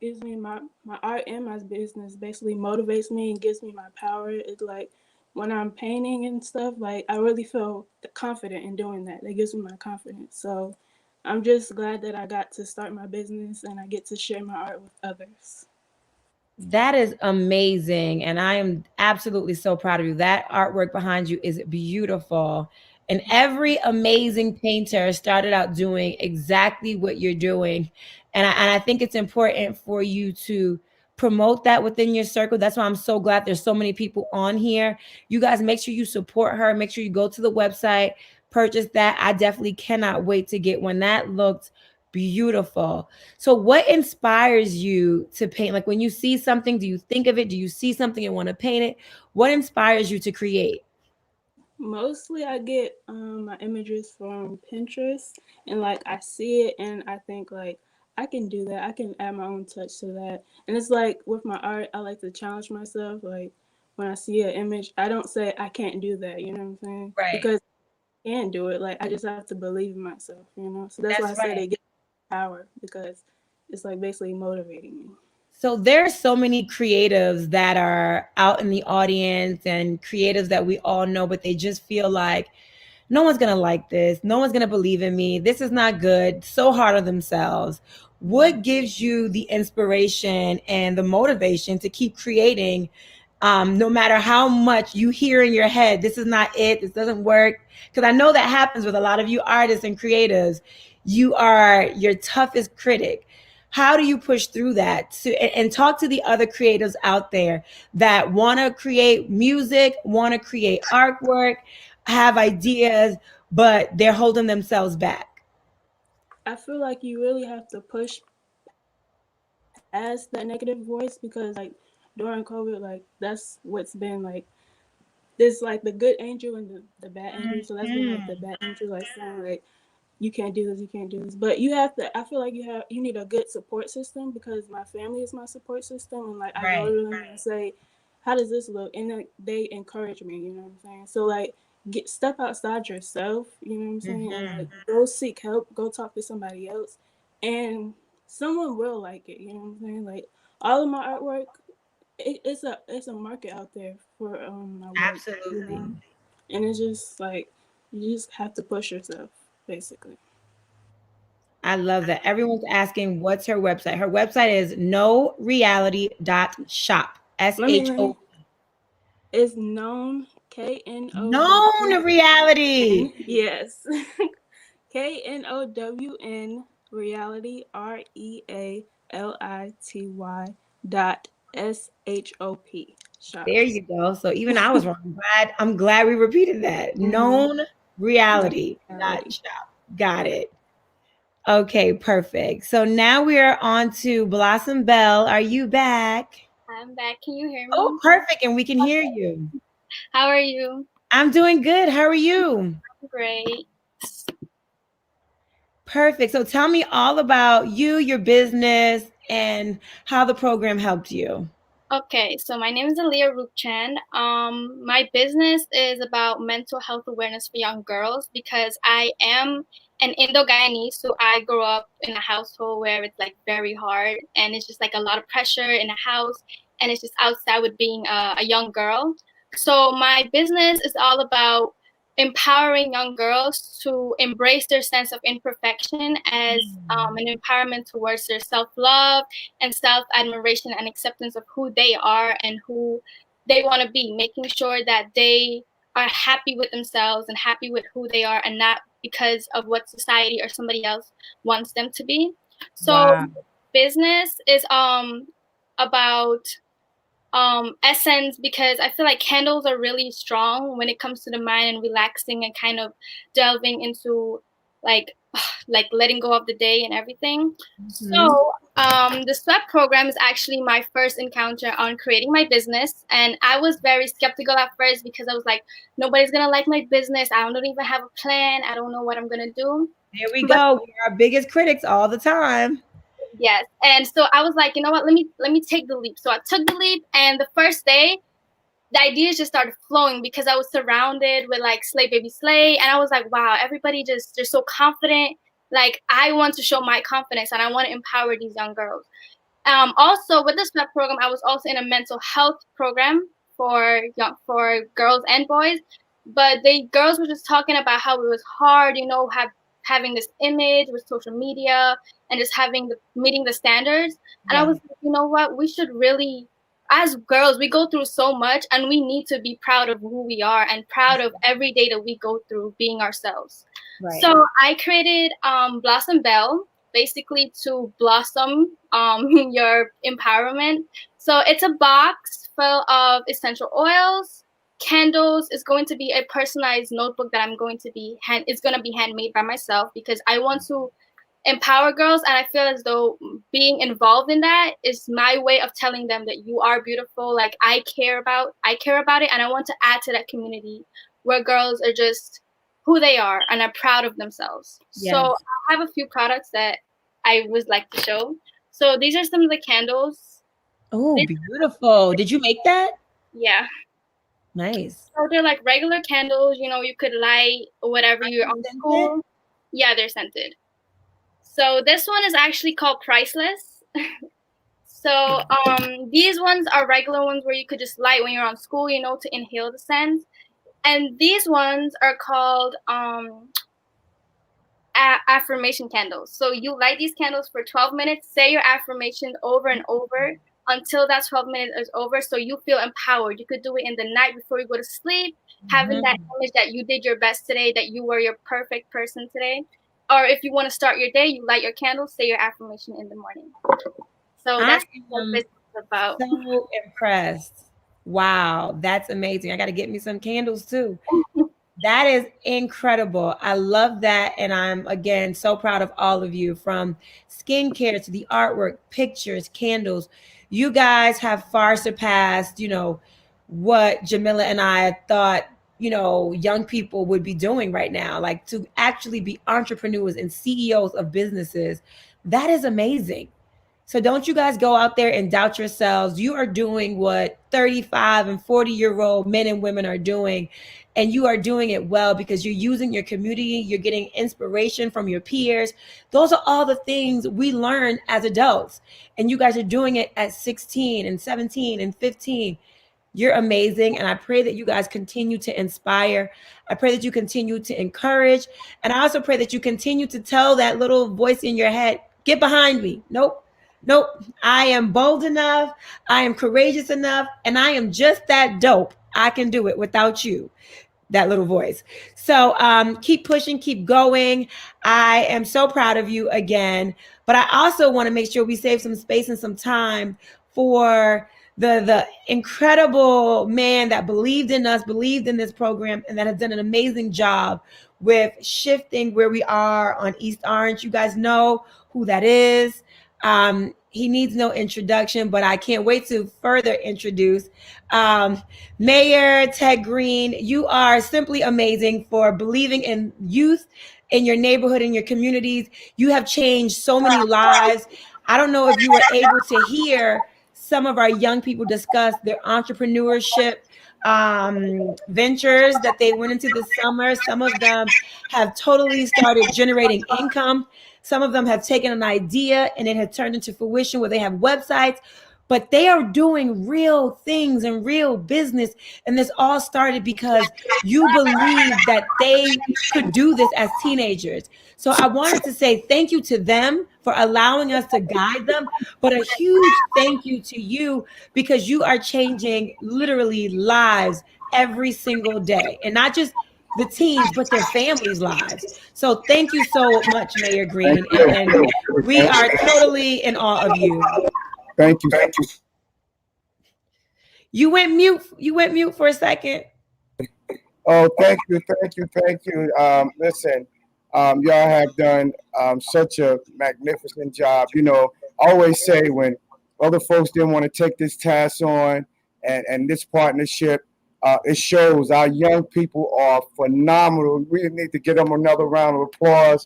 my art and my business basically motivates me and gives me my power. It's like when I'm painting and stuff, like I really feel confident in doing that. It gives me my confidence. So I'm just glad that I got to start my business and I get to share my art with others. That is amazing. And I am absolutely so proud of you. That artwork behind you is beautiful. And every amazing painter started out doing exactly what you're doing. And I think it's important for you to promote that within your circle. That's why I'm so glad there's so many people on here. You guys make sure you support her. Make sure you go to the website, purchase that. I definitely cannot wait to get one. That looked beautiful. So what inspires you to paint? Like when you see something, do you think of it? Do you see something and want to paint it? What inspires you to create? Mostly I get my images from Pinterest, and like I see it and I think like I can do that. I can add my own touch to that. And it's like with my art, I like to challenge myself. Like when I see an image, I don't say I can't do that. You know what I'm saying? Right. Because I can do it. Like I just have to believe in myself. You know. So that's why I say they get power, because it's like basically motivating me. So there's so many creatives that are out in the audience and creatives that we all know, but they just feel like no one's going to like this. No one's going to believe in me. This is not good. So hard on themselves. What gives you the inspiration and the motivation to keep creating, no matter how much you hear in your head, this is not it, this doesn't work? Because I know that happens with a lot of you artists and creatives. You are your toughest critic. How do you push through that and talk to the other creatives out there that want to create music, want to create artwork, have ideas, but they're holding themselves back? I feel like you really have to push as that negative voice, because like during COVID, like that's what's been like there's like the good angel and the bad angel. So that's been like the bad angel, like saying like you can't do this, you can't do this. But you have to. I feel like you need a good support system, because my family is my support system, and like I go to them and say, how does this look? And like, they encourage me. You know what I'm saying? So like step outside yourself. You know what I'm saying? And like go seek help. Go talk to somebody else, and someone will like it. You know what I'm saying? Like all of my artwork. It's a market out there for my work. Absolutely. You know? And it's just like you just have to push yourself, basically. I love that. Everyone's asking what's her website. Her website is knownreality.shop. SHO. It's known KNOWN. Known reality. Yes. KNOWN reality REALITY.SHOP. Shop. There you go. So even I was wrong. I'm glad we repeated that. Known reality. Shop. Got it. Okay, perfect. So now we are on to Blossom Bell. Are you back? I'm back. Can you hear me? Oh, perfect. And we can hear you. How are you? I'm doing good. How are you? Great. Perfect. So tell me all about you, your business, and how the program helped you. Okay, so my name is Aliyah Rupchand. My business is about mental health awareness for young girls, because I am an Indo-Guyanese, so I grew up in a household where it's like very hard, and it's just like a lot of pressure in a house, and it's just outside with being a young girl. So my business is all about empowering young girls to embrace their sense of imperfection as an empowerment towards their self-love and self-admiration and acceptance of who they are and who they want to be, making sure that they are happy with themselves and happy with who they are, and not because of what society or somebody else wants them to be. So business is about essence, because I feel like candles are really strong when it comes to the mind and relaxing and kind of delving into like letting go of the day and everything. So the sweat program is actually my first encounter on creating my business, and I was very skeptical at first, because I was like, nobody's gonna like my business. I don't even have a plan. I don't know what I'm gonna do. There we go. We're our biggest critics all the time. Yes. And so I was like, you know what, let me take the leap. So I took the leap, and the first day the ideas just started flowing, because I was surrounded with like Slay Baby Slay, and I was like, wow, everybody they're so confident. Like I want to show my confidence, and I want to empower these young girls. Also with the SWEP program, I was also in a mental health program for girls and boys, but the girls were just talking about how it was hard, having this image with social media and just meeting the standards. And I was like, you know what, we should really, as girls, we go through so much, and we need to be proud of who we are and proud of every day that we go through being ourselves. Right. So I created Blossom Bell, basically to blossom your empowerment. So it's a box full of essential oils, candles. Is going to be a personalized notebook that it's going to be handmade by myself, because I want to empower girls, and I feel as though being involved in that is my way of telling them that you are beautiful. Like I care about it, and I want to add to that community where girls are just who they are and are proud of themselves. Yes. So I have a few products that I would like to show. So these are some of the candles. Oh, beautiful. Did you make that? Yeah. Nice. So they're like regular candles, you could light whatever you're on school. Yeah, they're scented. So this one is actually called Priceless. So these ones are regular ones where you could just light when you're on school, to inhale the scent. And these ones are called affirmation candles. So you light these candles for 12 minutes, say your affirmation over and over until that 12 minutes is over, so you feel empowered. You could do it in the night before you go to sleep, having that image that you did your best today, that you were your perfect person today. Or if you want to start your day, you light your candles, say your affirmation in the morning. So that's what this is about. So impressed. Wow, that's amazing. I got to get me some candles too. That is incredible. I love that. And I'm, again, so proud of all of you, from skincare to the artwork, pictures, candles. You guys have far surpassed, what Jamila and I thought, young people would be doing right now. Like, to actually be entrepreneurs and CEOs of businesses, that is amazing. So don't you guys go out there and doubt yourselves. You are doing what 35 and 40-year-old men and women are doing, and you are doing it well because you're using your community. You're getting inspiration from your peers. Those are all the things we learn as adults, and you guys are doing it at 16 and 17 and 15. You're amazing, and I pray that you guys continue to inspire. I pray that you continue to encourage, and I also pray that you continue to tell that little voice in your head, get behind me. Nope. I am bold enough. I am courageous enough, and I am just that dope. I can do it without you, that little voice. So keep pushing, keep going. I am so proud of you again, but I also want to make sure we save some space and some time for the incredible man that believed in us, believed in this program, and that has done an amazing job with shifting where we are on East Orange. You guys know who that is. He needs no introduction, but I can't wait to further introduce Mayor Ted Green. You are simply amazing for believing in youth, in your neighborhood, in your communities. You have changed so many lives. I don't know if you were able to hear some of our young people discuss their entrepreneurship ventures that they went into this summer. Some of them have totally started generating income. Some of them have taken an idea and it has turned into fruition where they have websites, but they are doing real things and real business. And this all started because you believed that they could do this as teenagers. So I wanted to say thank you to them for allowing us to guide them, but a huge thank you to you because you are changing literally lives every single day, and not just the teens, but their families' lives. So thank you so much, Mayor Green, and we are totally in awe of you. Thank you. You went mute for a second. Oh, thank you. Listen, y'all have done such a magnificent job. I always say when other folks didn't want to take this task on and this partnership, it shows our young people are phenomenal. We need to give them another round of applause.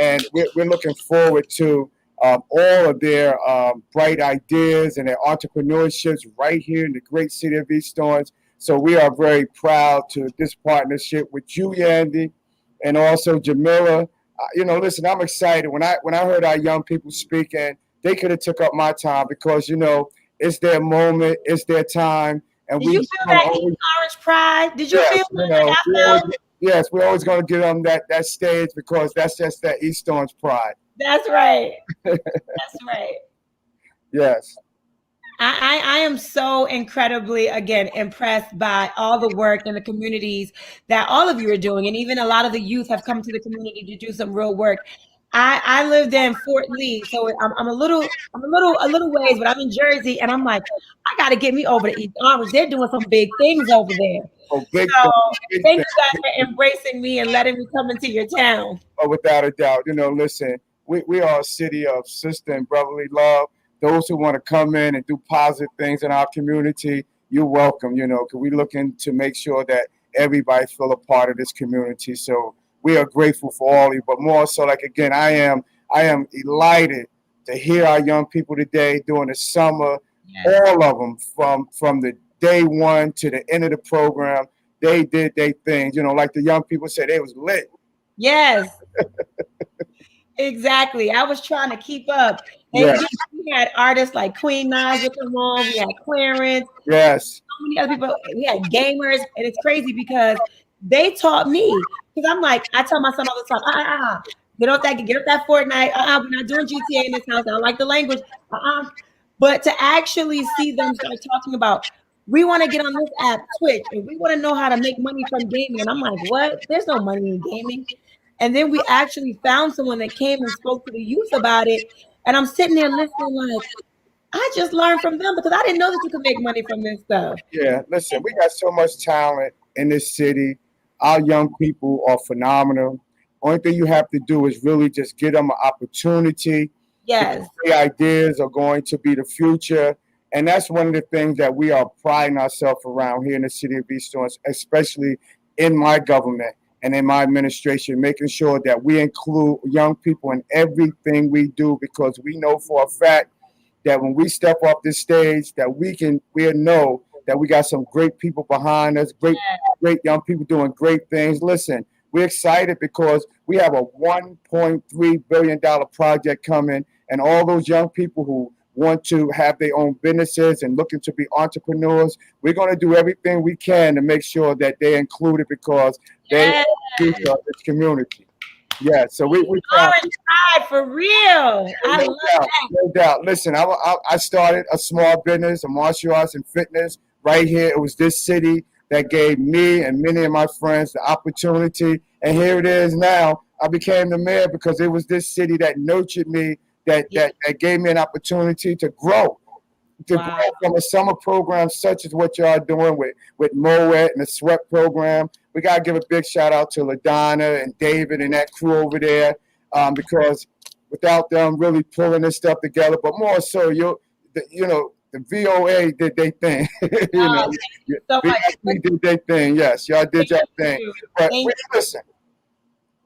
And we're looking forward to all of their bright ideas and their entrepreneurships right here in the great city of East Orange. So we are very proud to this partnership with you, Yandy, and also Jamila. Listen, I'm excited. When I heard our young people speaking, they could have took up my time because, it's their moment, it's their time. And Did you feel that East Orange pride? Did you feel that? Yes, we're always going to give them that stage because that's just that East Orange pride. That's right. That's right. Yes. I am so incredibly, again, impressed by all the work in the communities that all of you are doing. And even a lot of the youth have come to the community to do some real work. I lived in Fort Lee, so I'm a little ways, but I'm in Jersey, and I'm like, I got to get me over to East Orange. They're doing some big things over there. Oh, big so big thank you guys for embracing me and letting me come into your town. Oh, without a doubt. Listen, we are a city of sister and brotherly love. Those who want to come in and do positive things in our community, you're welcome, because we're looking to make sure that everybody feel a part of this community. So we are grateful for all of you, but more so, again, I am elated to hear our young people today during the summer. Yes. All of them, from the day one to the end of the program, they did their things. Like the young people said, they was lit. Yes, exactly. I was trying to keep up. And yes. We had artists like Queen Naija come on. We had Clarence. Yes. So many other people. We had gamers, and it's crazy because they taught me. Because I'm like, I tell my son all the time, get off that Fortnite. We're not doing GTA in this house. I don't like the language. But to actually see them start talking about, we want to get on this app, Twitch, and we want to know how to make money from gaming. And I'm like, what? There's no money in gaming. And then we actually found someone that came and spoke to the youth about it. And I'm sitting there listening like, I just learned from them because I didn't know that you could make money from this stuff. Yeah, listen, we got so much talent in this city. Our young people are phenomenal. Only thing you have to do is really just give them an opportunity. Yes. The ideas are going to be the future. And that's one of the things that we are priding ourselves around here in the city of East Orange, especially in my government and in my administration, making sure that we include young people in everything we do, because we know for a fact that when we step off this stage, that we know that we got some great people behind us, great young people doing great things. Listen, we're excited because we have a $1.3 billion project coming, and all those young people who want to have their own businesses and looking to be entrepreneurs, we're going to do everything we can to make sure that they're included, because they are the future of this community. Yeah, so we Orange Pride for real. I love that. No doubt. Listen, I started a small business, a martial arts and fitness right here. It was this city that gave me and many of my friends the opportunity. And here it is now. I became the mayor because it was this city that nurtured me, that gave me an opportunity to grow. To grow from a summer program such as what y'all are doing with Moet and the SWEP program. We got to give a big shout out to LaDonna and David and that crew over there, because without them really pulling this stuff together, but more so, the VOA did their thing. We did their thing. Yes, y'all did your thing. But listen,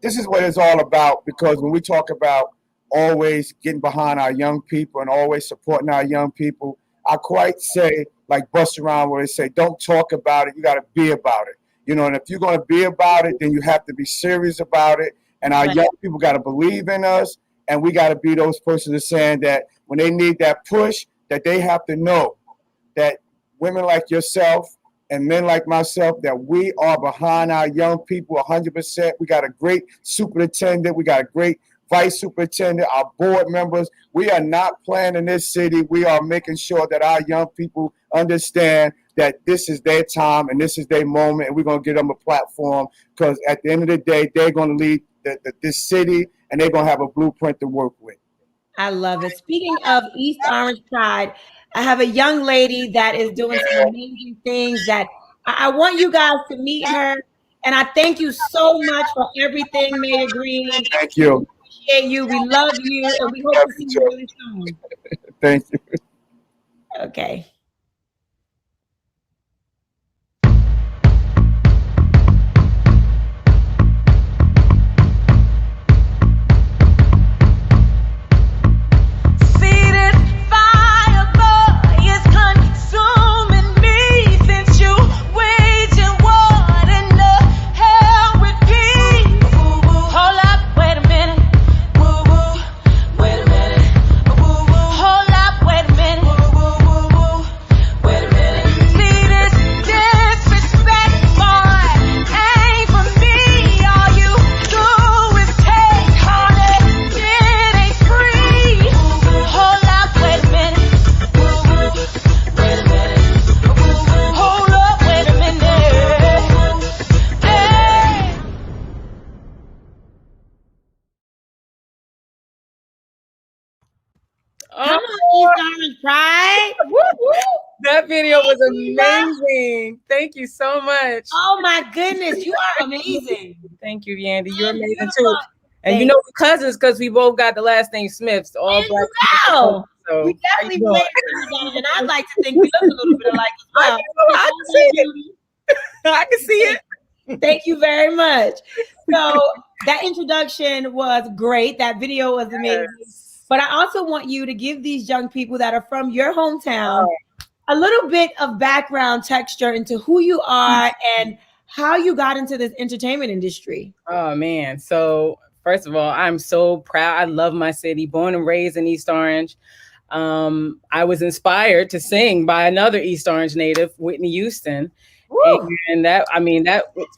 this is what it's all about, because when we talk about always getting behind our young people and always supporting our young people, I quite say, like Busta Rhymes, where they say, don't talk about it, you got to be about it. And if you're going to be about it, then you have to be serious about it. And our young people got to believe in us, and we got to be those persons that saying that when they need that push, that they have to know that women like yourself and men like myself, that we are behind our young people 100%. We got a great superintendent. We got a great vice superintendent, our board members. We are not playing in this city. We are making sure that our young people understand that this is their time and this is their moment, and we're going to give them a platform, because at the end of the day, they're going to lead this city, and they're going to have a blueprint to work with. I love it. Speaking of East Orange Pride, I have a young lady that is doing some amazing things that I want you guys to meet her. And I thank you so much for everything, Mayor Green. Thank you. We appreciate you. We love you. And we hope to see you really soon. Thank you. Okay. Pride. That video was amazing. Thank you so much. Oh my goodness, you are amazing. Thank you, Yandy. You're amazing too. And we're cousins because we both got the last name Smiths, all black people. So we definitely played together, and I'd like to think we look a little bit alike as well. I can see it. I can see it. Thank you very much. So that introduction was great. That video was amazing. Yes. But I also want you to give these young people that are from your hometown a little bit of background texture into who you are and how you got into this entertainment industry. Oh, man. So first of all, I'm so proud. I love my city, born and raised in East Orange. I was inspired to sing by another East Orange native, Whitney Houston. And that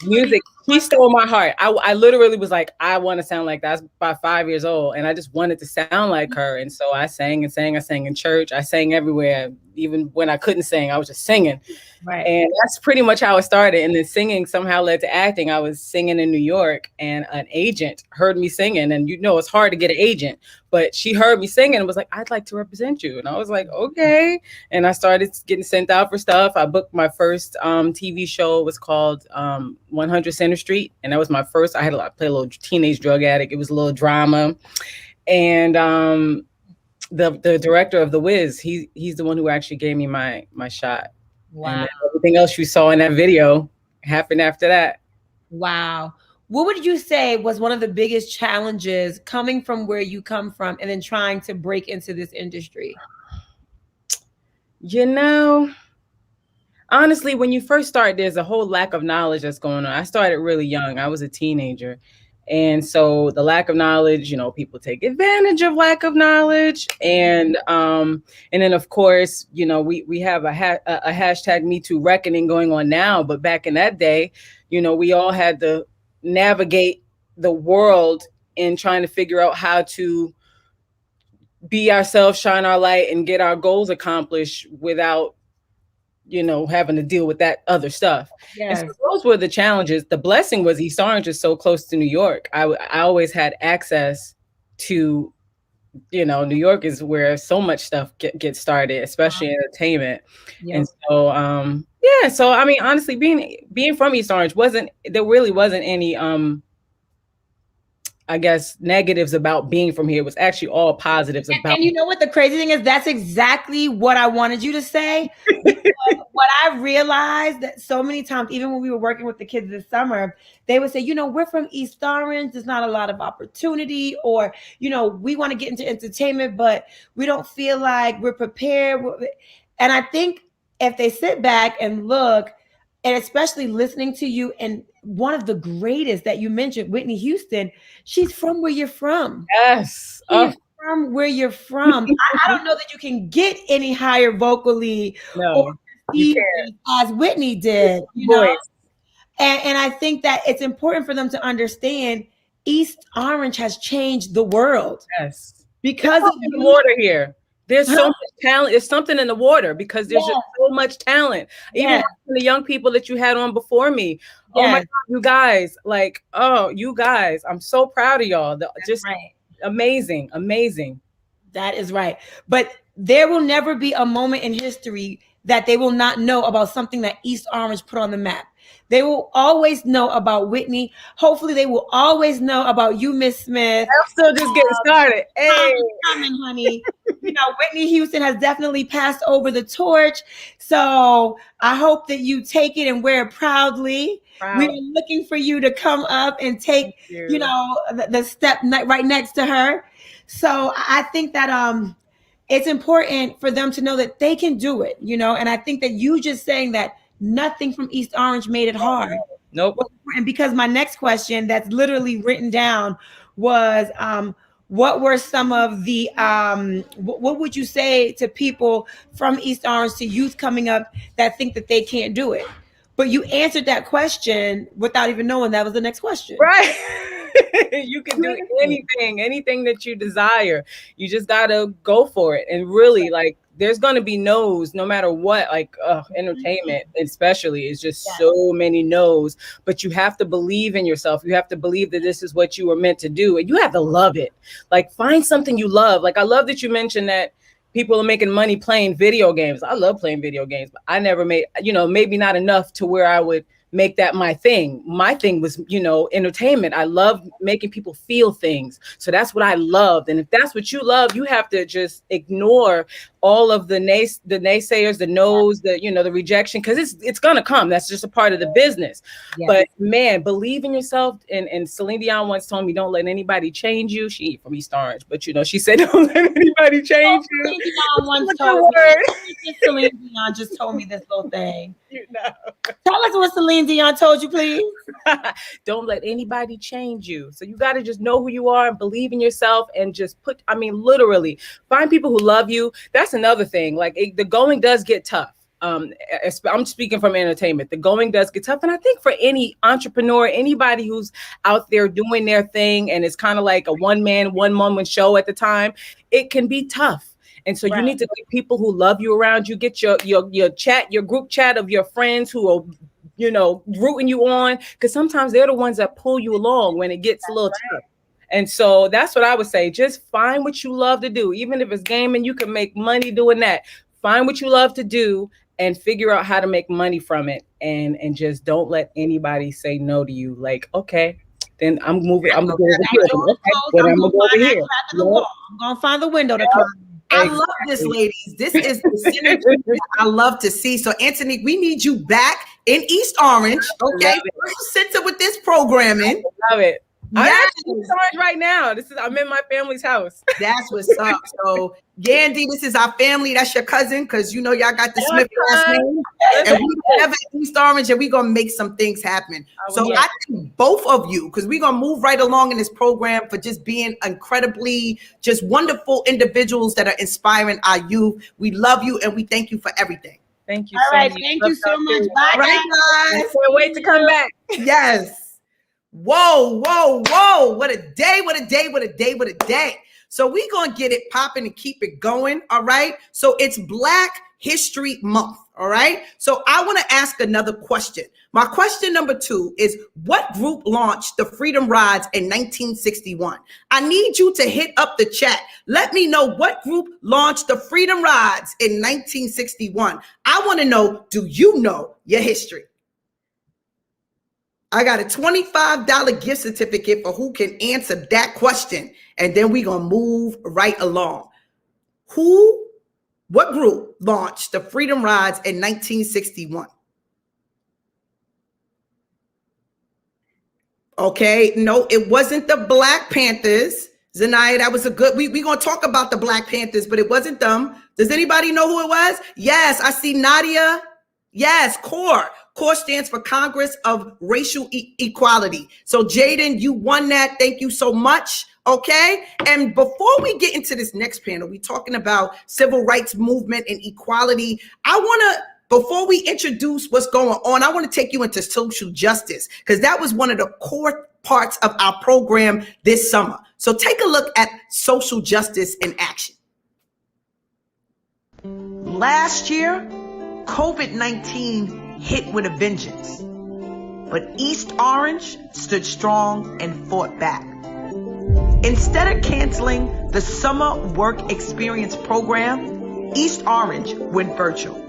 music, he stole my heart. I literally was like, I want to sound like that. I was about 5 years old, and I just wanted to sound like her. And so I sang and sang. I sang in church. I sang everywhere. Even when I couldn't sing, I was just singing. Right. And that's pretty much how it started. And then singing somehow led to acting. I was singing in New York, and an agent heard me singing. And it's hard to get an agent, but she heard me singing and was like, I'd like to represent you. And I was like, okay. And I started getting sent out for stuff. I booked my first TV show. It was called 100 Center Street, and that was my first. I had play a little teenage drug addict. It was a little drama, and the director of The Wiz, he's the one who actually gave me my shot. Wow. And everything else you saw in that video happened after that. Wow. What would you say was one of the biggest challenges coming from where you come from and then trying to break into this industry? You know, honestly, when you first start, there's a whole lack of knowledge that's going on. I started really young. I was a teenager. And so the lack of knowledge, you know, people take advantage of lack of knowledge. And then, of course, you know, we have a hashtag Me Too reckoning going on now. But back in that day, you know, we all had to navigate the world in trying to figure out how to be ourselves, shine our light, and get our goals accomplished without, you know, having to deal with that other stuff. Yes. And so those were the challenges. The blessing was East Orange is so close to New York. I always had access to, you know, New York is where so much stuff gets started, especially entertainment. Yes. And so, yeah, so I mean, honestly, being from East Orange there really wasn't any I guess negatives about being from here. It was actually all positives about. And you know what the crazy thing is? That's exactly what I wanted you to say. What I realized that so many times, even when we were working with the kids this summer, they would say, you know, we're from East Orange. There's not a lot of opportunity, or, you know, we want to get into entertainment, but we don't feel like we're prepared. And I think if they sit back and look, and especially listening to you, and one of the greatest that you mentioned, Whitney Houston, she's from where you're from. Yes. She's from where you're from. I don't know that you can get any higher vocally or as Whitney did, you know? And I think that it's important for them to understand East Orange has changed the world. Yes. Because of the water here. There's so much talent. There's something in the water because there's just so much talent. Even the young people that you had on before me. Oh my God, you guys, like, you guys, I'm so proud of y'all. Just amazing, amazing. That is right. But there will never be a moment in history that they will not know about something that East Orange put on the map. They will always know about Whitney. Hopefully, they will always know about you, Miss Smith. I'm still just getting started. Hey, coming, honey. You know, Whitney Houston has definitely passed over the torch. So I hope that you take it and wear it proudly. We are looking for you to come up and take, you know, the step right next to her. So I think that it's important for them to know that they can do it, you know, and I think that you just saying that nothing from East Orange made it hard. Nope. And because my next question that's literally written down was, what were some of the, what would you say to people from East Orange, to youth coming up that think that they can't do it? But you answered that question without even knowing that was the next question. Right. You can do anything that you desire. You just got to go for it. And really, like, there's going to be no's no matter what. Like entertainment especially is just so many no's, but you have to believe in yourself. You have to believe that this is what you were meant to do, and you have to love it. Like, find something you love. Like, I love that you mentioned that people are making money playing video games. I love playing video games, but I never made, you know, maybe not enough to where I would make that my thing. My thing was, you know, entertainment. I love making people feel things. So that's what I loved. And if that's what you love, you have to just ignore all of the naysayers, the no's, the, you know, the rejection, because it's gonna come. That's just a part of the business. Yes. But man, believe in yourself. And Celine Dion once told me, don't let anybody change you. She ain't from East Orange, but you know, she said, don't let anybody change you. Celine Dion once told me. Celine Dion just told me this little thing. You know. Tell us what Celine Dion told you, please. Don't let anybody change you. So you got to just know who you are and believe in yourself, and just literally find people who love you. That's another thing. Like, the going does get tough. I'm speaking from entertainment. The going does get tough. And I think for any entrepreneur, anybody who's out there doing their thing, and it's kind of like a one woman show at the time, it can be tough. And so you need to get people who love you around you. Get your chat, your group chat of your friends who are, you know, rooting you on, because sometimes they're the ones that pull you along when it gets a little tough. And so that's what I would say. Just find what you love to do. Even if it's gaming, you can make money doing that. Find what you love to do and figure out how to make money from it, and just don't let anybody say no to you. Like, okay, then I'm moving. I'm gonna go over here. Okay, then I'm gonna go over here. I'm gonna find the window to close. I love this, ladies. This is the synergy that I love to see. So, Anthony, we need you back in East Orange. Okay, center with this programming. Love it. Yes. I'm actually in East Orange right now. I'm in my family's house. That's what's up. So, Yandy, this is our family. That's your cousin, because you know y'all got the Smith last name. And we live in East Orange, and we're gonna make some things happen. So I thank both of you, because we're gonna move right along in this program, for just being incredibly just wonderful individuals that are inspiring our youth. We love you and we thank you for everything. Thank you. All right, thank you so much. Bye, All right, guys. Can't wait to come back. Yes. Whoa, whoa, whoa. What a day, what a day, what a day, what a day. So we're going to get it popping and keep it going, all right? So it's Black History Month, all right? So I want to ask another question. My question number 2 is, what group launched the Freedom Rides in 1961? I need you to hit up the chat. Let me know what group launched the Freedom Rides in 1961. I want to know, do you know your history? I got a $25 gift certificate for who can answer that question. And then we're going to move right along. What group launched the Freedom Rides in 1961? Okay, no, it wasn't the Black Panthers. Zanaya, that was a good, we're going to talk about the Black Panthers, but it wasn't them. Does anybody know who it was? Yes, I see Nadia. Yes, CORE. CORE stands for Congress of Racial Equality. So Jaden, you won that. Thank you so much. Okay. And before we get into this next panel, we're talking about civil rights movement and equality. Before we introduce what's going on, I want to take you into social justice, because that was one of the core parts of our program this summer. So take a look at social justice in action. Last year, COVID-19 hit with a vengeance, but East Orange stood strong and fought back. Instead of canceling the summer work experience program, East Orange went virtual.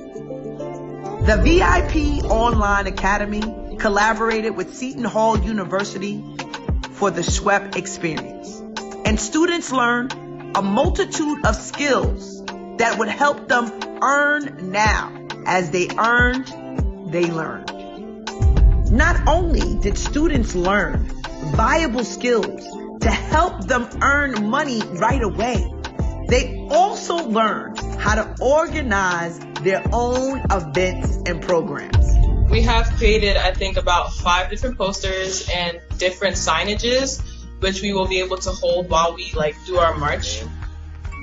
The VIP Online Academy collaborated with Seton Hall University for the SWEP experience, and students learned a multitude of skills that would help them earn now. As they earned, they learned. Not only did students learn viable skills to help them earn money right away, they also learned how to organize their own events and programs. We have created, I think, about 5 different posters and different signages, which we will be able to hold while we do our march.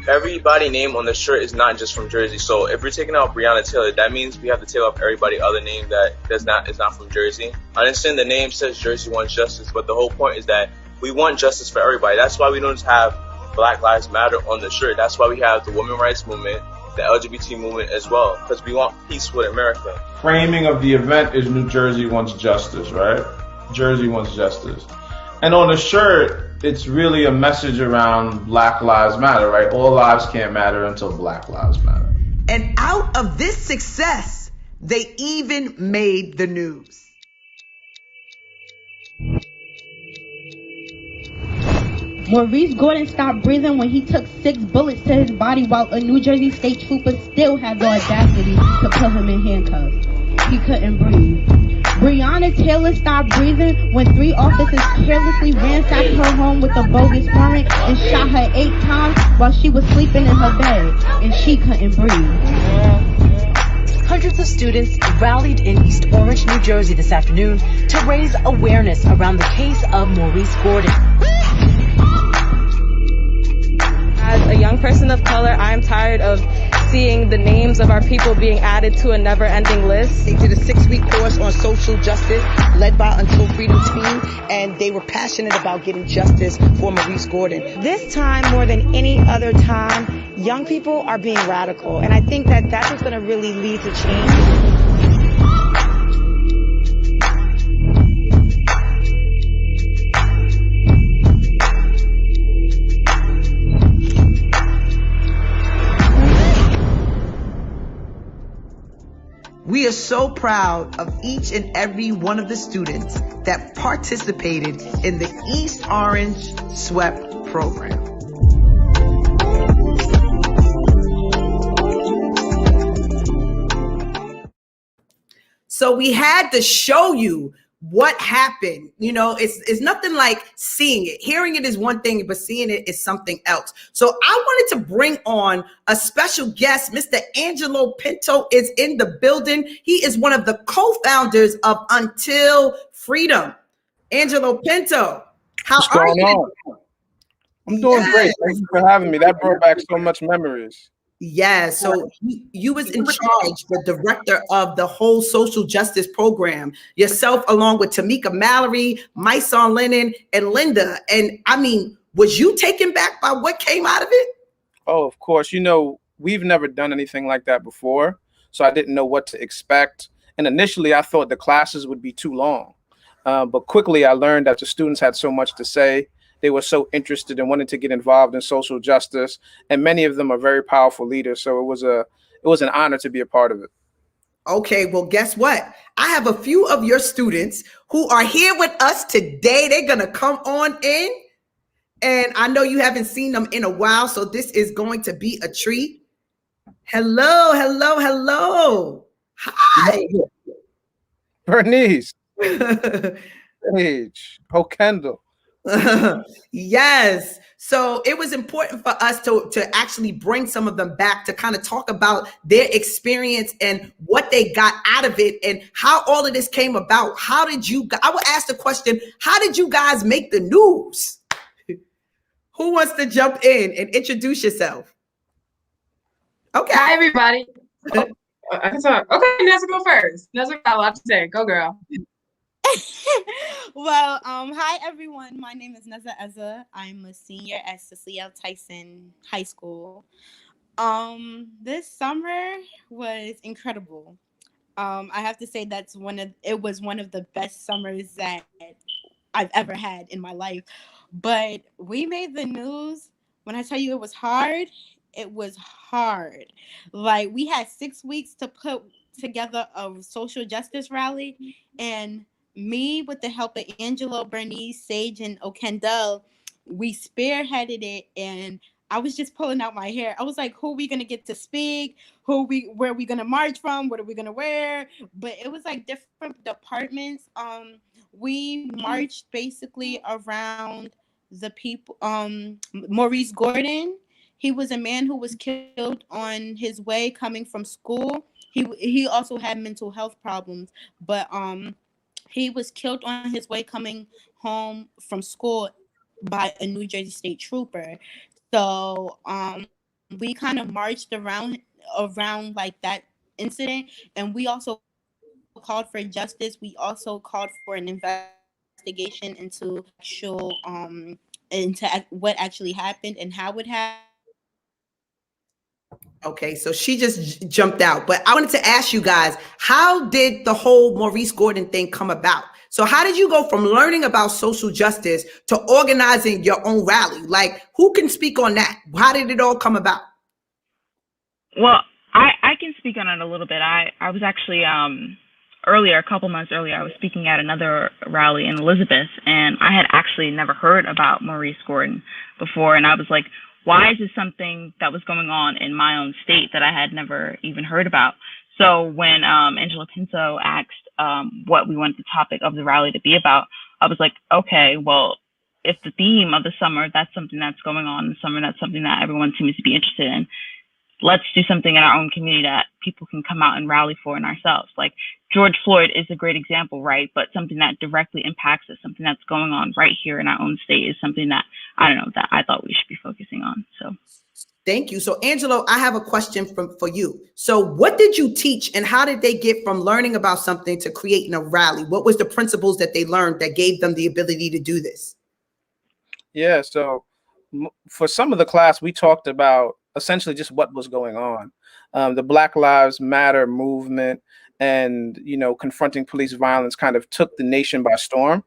Everybody name on the shirt is not just from Jersey. So if we're taking out Breonna Taylor, that means we have to take off everybody other name that is not from Jersey. I understand the name says Jersey Wants Justice, but the whole point is that we want justice for everybody. That's why we don't just have Black Lives Matter on the shirt. That's why we have the women's rights movement, the LGBT movement as well, because we want peace with America. Framing of the event is New Jersey Wants Justice, right? Jersey Wants Justice. And on the shirt, it's really a message around Black Lives Matter, right? All lives can't matter until Black Lives Matter. And out of this success, they even made the news. Maurice Gordon stopped breathing when he took 6 bullets to his body, while a New Jersey state trooper still had the audacity to put him in handcuffs. He couldn't breathe. Breonna Taylor stopped breathing when 3 officers carelessly ransacked her home with a bogus warrant and shot her 8 times while she was sleeping in her bed, and she couldn't breathe. Hundreds of students rallied in East Orange, New Jersey this afternoon to raise awareness around the case of Maurice Gordon. As a young person of color, I'm tired of seeing the names of our people being added to a never-ending list. They did a 6-week course on social justice led by Until Freedom team, and they were passionate about getting justice for Maurice Gordon. This time, more than any other time, young people are being radical, and I think that that's what's going to really lead to change. so proud of each and every one of the students that participated in the East Orange SWEP program. So we had to show you what happened. You know, it's nothing like seeing it. Hearing it is one thing, but seeing it is something else. So I wanted to bring on a special guest. Mr. Angelo Pinto is in the building. He is one of the co-founders of Until Freedom. Angelo Pinto, how What's are going you? on? I'm doing great. Thank you for having me. That brought back so much memories. Yeah, so you was in charge, the director of the whole social justice program, yourself along with Tamika Mallory, Myson Lennon, and Linda. And I mean, was you taken back by what came out of it? Oh, of course. You know, we've never done anything like that before, so I didn't know what to expect. And initially, I thought the classes would be too long. But quickly, I learned that the students had so much to say. They were so interested and wanted to get involved in social justice, and many of them are very powerful leaders. So it was an honor to be a part of it. Okay, well, guess what? I have a few of your students who are here with us today. They're gonna come on in, and I know you haven't seen them in a while, so this is going to be a treat. Hello, hello, hello. Hi. Bernice. Paige. Oh, Kendall. Yes. So it was important for us to actually bring some of them back to kind of talk about their experience and what they got out of it and how all of this came about. How did you, I would ask the question, how did you guys make the news? Who wants to jump in and introduce yourself? Okay. Hi, everybody. Oh, I can talk. Okay, Nessa, go first. Nessa got a lot to say. Go, girl. Well, hi everyone. My name is Neza Eza. I'm a senior at Cecile Tyson High School. This summer was incredible. I have to say it was one of the best summers that I've ever had in my life. But we made the news. When I tell you it was hard, it was hard. Like, we had 6 weeks to put together a social justice rally, and me, with the help of Angelo, Bernice, Sage, and Okendel, we spearheaded it, and I was just pulling out my hair. I was like, who are we gonna get to speak? Where are we gonna march from? What are we gonna wear? But it was like different departments. We marched basically around the people. Maurice Gordon, he was a man who was killed on his way coming from school. He also had mental health problems, but he was killed on his way coming home from school by a New Jersey State Trooper. So we kind of marched around like that incident, and we also called for justice. We also called for an investigation into what actually happened and how it happened. Okay, so she just jumped out, but I wanted to ask you guys, how did the whole Maurice Gordon thing come about? So how did you go from learning about social justice to organizing your own rally? Like, who can speak on that? How did it all come about? Well, I can speak on it a little bit. I was actually a couple months earlier, I was speaking at another rally in Elizabeth, and I had actually never heard about Maurice Gordon before, and I was like, why is this something that was going on in my own state that I had never even heard about? So when Angelo Pinto asked what we wanted the topic of the rally to be about, I was like, okay, well, if the theme of the summer, that's something that's going on in the summer, that's something that everyone seems to be interested in, let's do something in our own community that people can come out and rally for in ourselves. Like, George Floyd is a great example, right? But something that directly impacts us, something that's going on right here in our own state, is something that, I don't know, that I thought we should be focusing on. So thank you. So Angelo, I have a question for you. So what did you teach, and how did they get from learning about something to creating a rally? What was the principles that they learned that gave them the ability to do this? Yeah, so for some of the class, we talked about essentially just what was going on. The Black Lives Matter movement and, confronting police violence kind of took the nation by storm.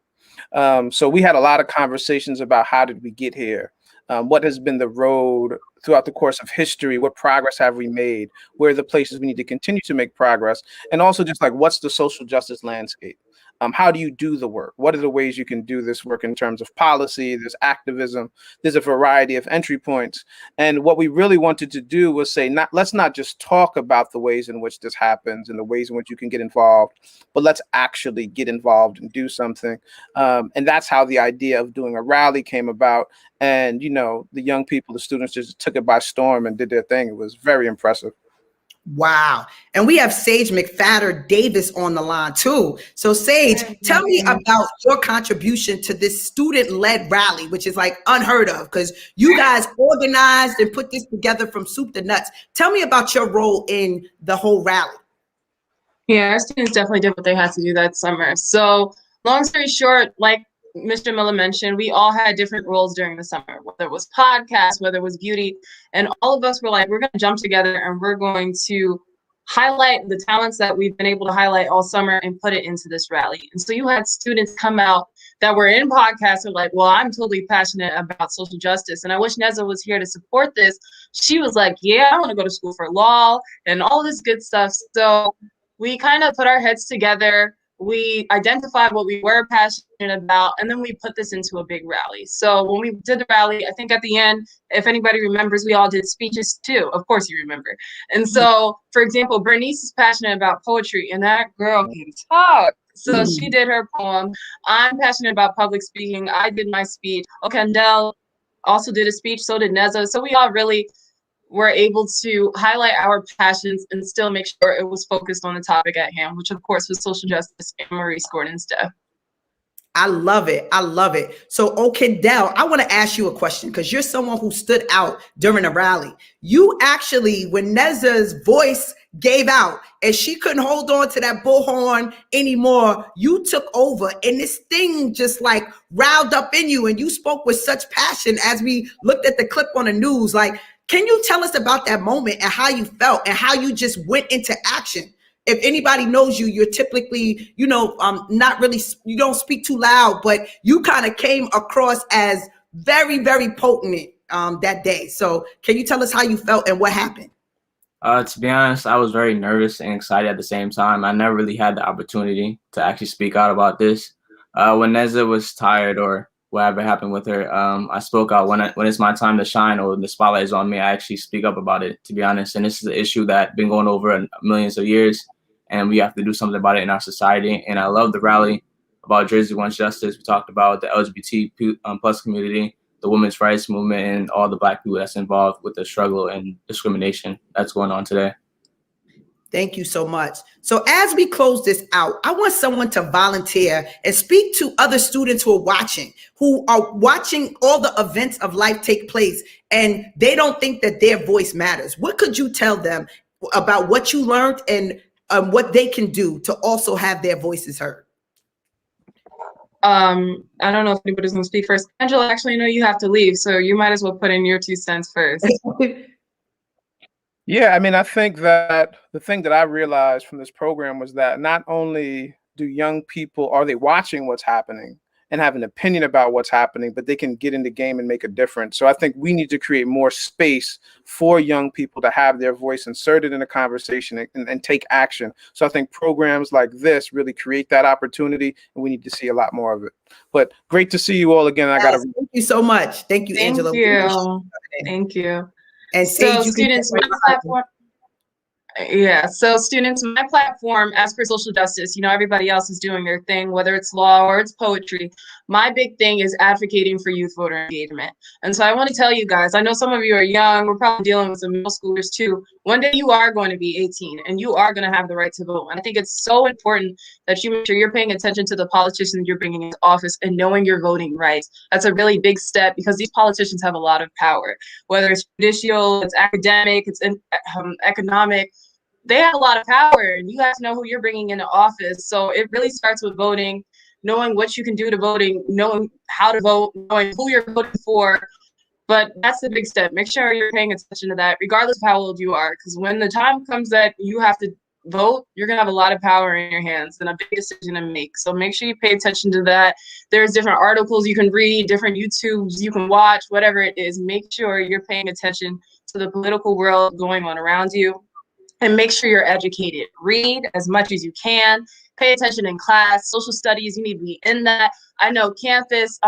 So we had a lot of conversations about how did we get here? What has been the road throughout the course of history? What progress have we made? Where are the places we need to continue to make progress? And also just like, what's the social justice landscape? How do you do the work? What are the ways you can do this work in terms of policy? There's activism. There's a variety of entry points. And what we really wanted to do was say, let's not just talk about the ways in which this happens and the ways in which you can get involved, but let's actually get involved and do something. And that's how the idea of doing a rally came about. And, you know, the young people, the students just took it by storm and did their thing. It was very impressive. Wow. And we have Sage McFadder Davis on the line too. So Sage, tell me about your contribution to this student-led rally, which is like unheard of because you guys organized and put this together from soup to nuts. Tell me about your role in the whole rally. Yeah, our students definitely did what they had to do that summer. So long story short, like Mr. Miller mentioned, we all had different roles during the summer, whether it was podcasts, whether it was beauty, and all of us were like, we're going to jump together and we're going to highlight the talents that we've been able to highlight all summer and put it into this rally. And so you had students come out that were in podcasts who were like, well, I'm totally passionate about social justice. And I wish Neza was here to support this. She was like, yeah, I want to go to school for law and all this good stuff. So we kind of put our heads together. We identified what we were passionate about, and then we put this into a big rally. So when we did the rally, I think at the end, if anybody remembers, we all did speeches too. Of course you remember. And so, for example, Bernice is passionate about poetry, and that girl can talk. So she did her poem. I'm passionate about public speaking. I did my speech. Okandel also did a speech, so did Neza. So we all really were able to highlight our passions and still make sure it was focused on the topic at hand, which of course was social justice and Maurice Gordon's death. I love it. I love it. So, Okandel, I want to ask you a question because you're someone who stood out during a rally. You actually, when Neza's voice gave out and she couldn't hold on to that bullhorn anymore, you took over and this thing just like riled up in you and you spoke with such passion as we looked at the clip on the news. Like, can you tell us about that moment and how you felt and how you just went into action? If anybody knows you, you're typically, you know, not really, you don't speak too loud, but you kind of came across as very, very potent that day. So can you tell us how you felt and what happened? To be honest, I was very nervous and excited at the same time. I never really had the opportunity to actually speak out about this. When Neza was tired or whatever happened with her, I spoke out when it's my time to shine or the spotlight is on me. I actually speak up about it, to be honest. And this is an issue that's been going over millions of years, and we have to do something about it in our society. And I love the rally about Jersey Wants Justice. We talked about the LGBT plus community, the women's rights movement, and all the Black people that's involved with the struggle and discrimination that's going on today. Thank you so much. So as we close this out, I want someone to volunteer and speak to other students who are watching all the events of life take place and they don't think that their voice matters. What could you tell them about what you learned and what they can do to also have their voices heard? I don't know if anybody's gonna speak first. Angela, actually, I know you have to leave, so you might as well put in your 2 cents first. Yeah, I mean, I think that the thing that I realized from this program was that not only do young people, are they watching what's happening and have an opinion about what's happening, but they can get in the game and make a difference. So I think we need to create more space for young people to have their voice inserted in a conversation and take action. So I think programs like this really create that opportunity, and we need to see a lot more of it. But great to see you all again. Yes, thank you so much. Thank you, Angela. Thank you. And so students, my platform. Yeah, so students, my platform, as for social justice, you know, everybody else is doing their thing, whether it's law or it's poetry. My big thing is advocating for youth voter engagement. And so I want to tell you guys, I know some of you are young, we're probably dealing with some middle schoolers too. One day you are going to be 18 and you are going to have the right to vote. And I think it's so important that you make sure you're paying attention to the politicians you're bringing into office and knowing your voting rights. That's a really big step because these politicians have a lot of power, whether it's judicial, it's academic, it's economic. They have a lot of power and you have to know who you're bringing into office. So it really starts with voting, knowing what you can do to voting, knowing how to vote, knowing who you're voting for. But that's the big step. Make sure you're paying attention to that, regardless of how old you are. Because when the time comes that you have to vote, you're gonna have a lot of power in your hands and a big decision to make. So make sure you pay attention to that. There's different articles you can read, different YouTubes you can watch, whatever it is. Make sure you're paying attention to the political world going on around you, and make sure you're educated. Read as much as you can. Pay attention in class. Social studies, you need to be in that. I know campus,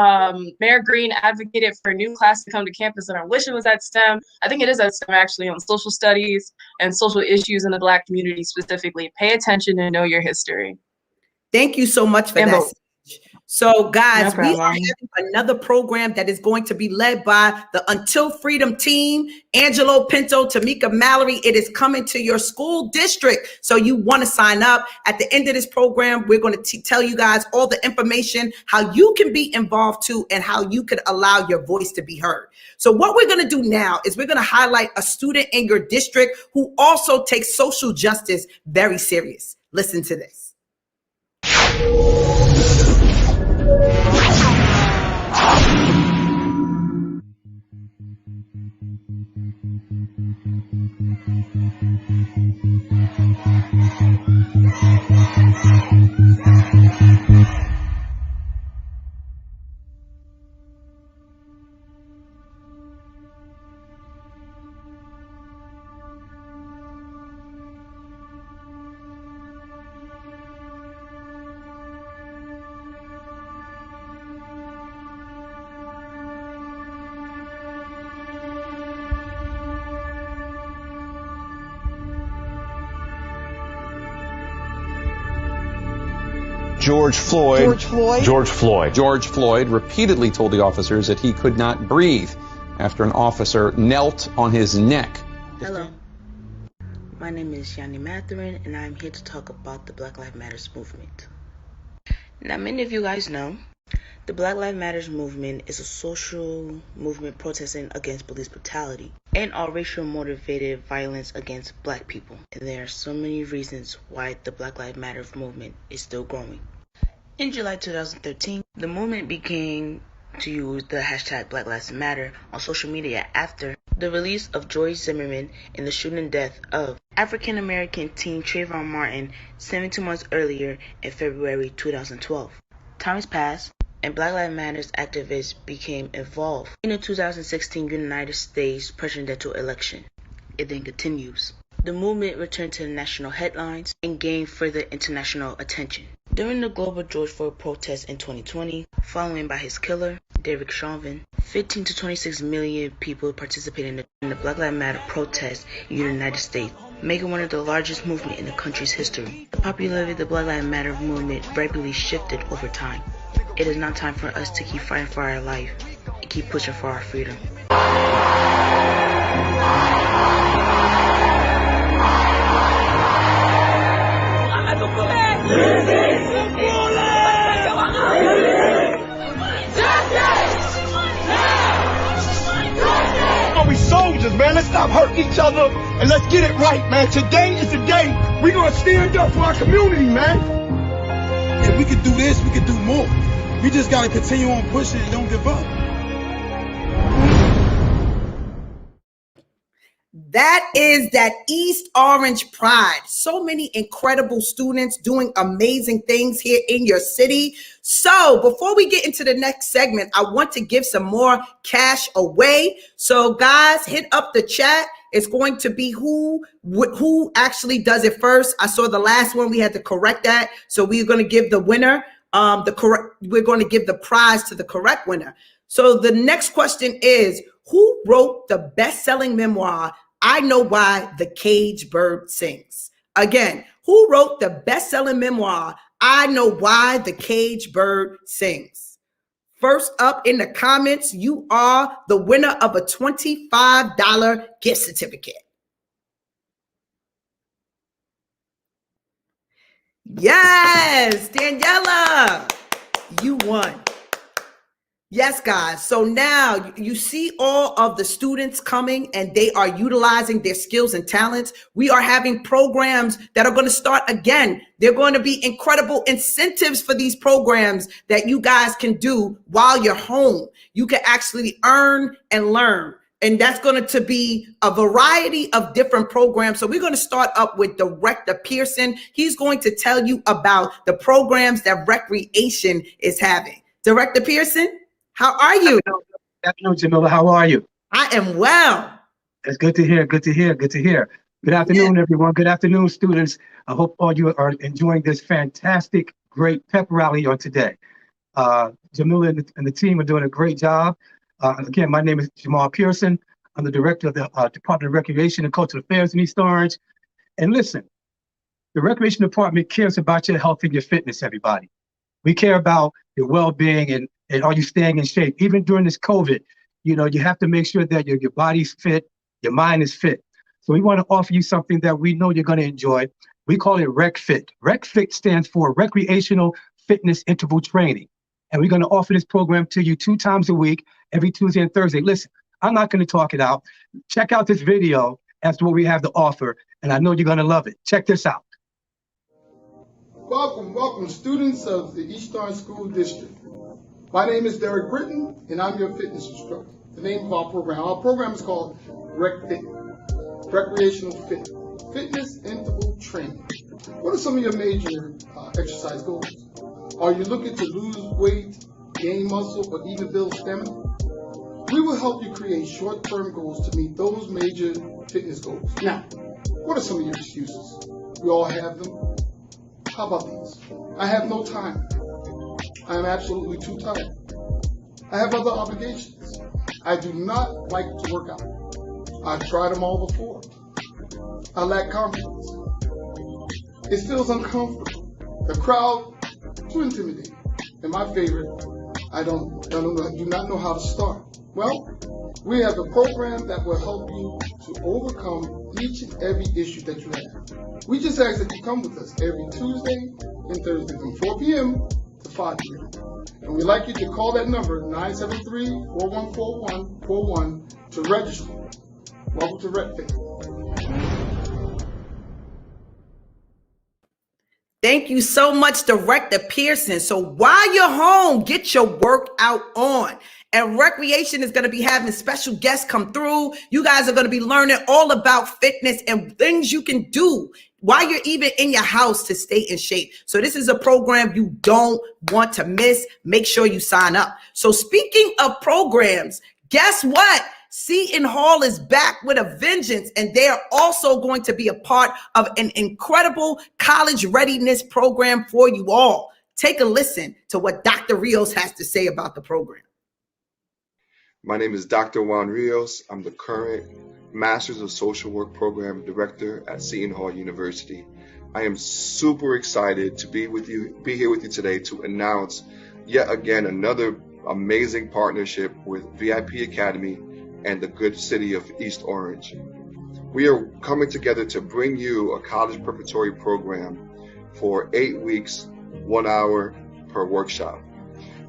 Mayor Green advocated for a new class to come to campus, and I wish it was at STEM. I think it is at STEM, actually, on social studies and social issues in the Black community specifically. Pay attention and know your history. Thank you so much for And that. vote. So guys, No we are problem. having another program that is going to be led by the Until Freedom team, Angelo Pinto, Tamika Mallory. It is coming to your school district. So you want to sign up. At the end of this program, we're going to tell you guys all the information, how you can be involved too, and how you could allow your voice to be heard. So what we're going to do now is we're going to highlight a student in your district who also takes social justice very serious. Listen to this. George Floyd repeatedly told the officers that he could not breathe after an officer knelt on his neck. Hello, my name is Yanni Mathurin, and I'm here to talk about the Black Lives Matter movement. Now, many of you guys know the Black Lives Matter movement is a social movement protesting against police brutality and all racial motivated violence against Black people. And there are so many reasons why the Black Lives Matter movement is still growing. In July 2013, the movement began to use the hashtag Black Lives Matter on social media after the release of George Zimmerman and the shooting and death of African-American teen Trayvon Martin 17 months earlier in February 2012. Time has passed, and Black Lives Matter activists became involved in the 2016 United States presidential election. It then continues. The movement returned to the national headlines and gained further international attention. During the global George Floyd protests in 2020, following by his killer, Derek Chauvin, 15 to 26 million people participated in the Black Lives Matter protests in the United States, making one of the largest movements in the country's history. The popularity of the Black Lives Matter movement rapidly shifted over time. It is now time for us to keep fighting for our life and keep pushing for our freedom. We soldiers, man. Let's stop hurting each other and let's get it right, man. Today is the day we're gonna stand up for our community, man. If we can do this, we can do more. We just gotta continue on pushing and don't give up. That is that East Orange Pride. So many incredible students doing amazing things here in your city. So before we get into the next segment, I want to give some more cash away. So guys, hit up the chat. It's going to be who actually does it first. I saw the last one. We had to correct that. So we're going to give the winner we're going to give the prize to the correct winner. So the next question is, who wrote the best-selling memoir, I Know Why the Caged Bird Sings? Again, who wrote the best-selling memoir, I Know Why the Caged Bird Sings? First up in the comments, you are the winner of a $25 gift certificate. Yes, Daniela, you won. Yes, guys. So now you see all of the students coming and they are utilizing their skills and talents. We are having programs that are going to start again. They're going to be incredible incentives for these programs that you guys can do while you're home. You can actually earn and learn. And that's going to be a variety of different programs. So we're going to start up with Director Pearson. He's going to tell you about the programs that Recreation is having. Director Pearson, how are you? Good afternoon, Jamila. How are you? I am well. It's good to hear. Good to hear. Good to hear. Good afternoon, everyone. Good afternoon, students. I hope all you are enjoying this fantastic, great pep rally on today. Jamila and the team are doing a great job. Again, my name is Jamal Pearson. I'm the director of the Department of Recreation and Cultural Affairs in East Orange. And listen, the Recreation Department cares about your health and your fitness, everybody. We care about your well-being and are you staying in shape? Even during this COVID, you know, you have to make sure that your body's fit, your mind is fit. So we want to offer you something that we know you're going to enjoy. We call it RecFit. RecFit stands for Recreational Fitness Interval Training. And we're going to offer this program to you 2 times a week, every Tuesday and Thursday. Listen, I'm not going to talk it out. Check out this video as to what we have to offer, and I know you're going to love it. Check this out. Welcome, students of the East Orange School District. My name is Derek Britton, and I'm your fitness instructor. The name of our program is called RecFit, Recreational Fitness Interval Training. What are some of your major exercise goals? Are you looking to lose weight, gain muscle, or even build stamina? We will help you create short-term goals to meet those major fitness goals. Now, what are some of your excuses? We all have them. How about these? I have no time. I am absolutely too tired. I have other obligations. I do not like to work out. I've tried them all before. I lack confidence. It feels uncomfortable. The crowd, too intimidating. And my favorite, I do not know how to start. Well, we have a program that will help you to overcome each and every issue that you have. We just ask that you come with us every Tuesday and Thursday from 4 p.m. to 5 p.m. And we'd like you to call that number, 973-414141, to register. Welcome to RecFit. Thank you so much, Director Pearson. So while you're home, get your workout on. And Recreation is going to be having special guests come through. You guys are going to be learning all about fitness and things you can do while you're even in your house to stay in shape. So this is a program you don't want to miss. Make sure you sign up. So speaking of programs, guess what? Seton Hall is back with a vengeance, and they are also going to be a part of an incredible college readiness program for you all. Take a listen to what Dr. Rios has to say about the program. My name is Dr. Juan Rios. I'm the current Masters of Social Work Program Director at Seton Hall University. I am super excited to be here with you today to announce yet again another amazing partnership with VIP Academy and the good city of East Orange. We are coming together to bring you a college preparatory program for 8 weeks, 1 hour per workshop.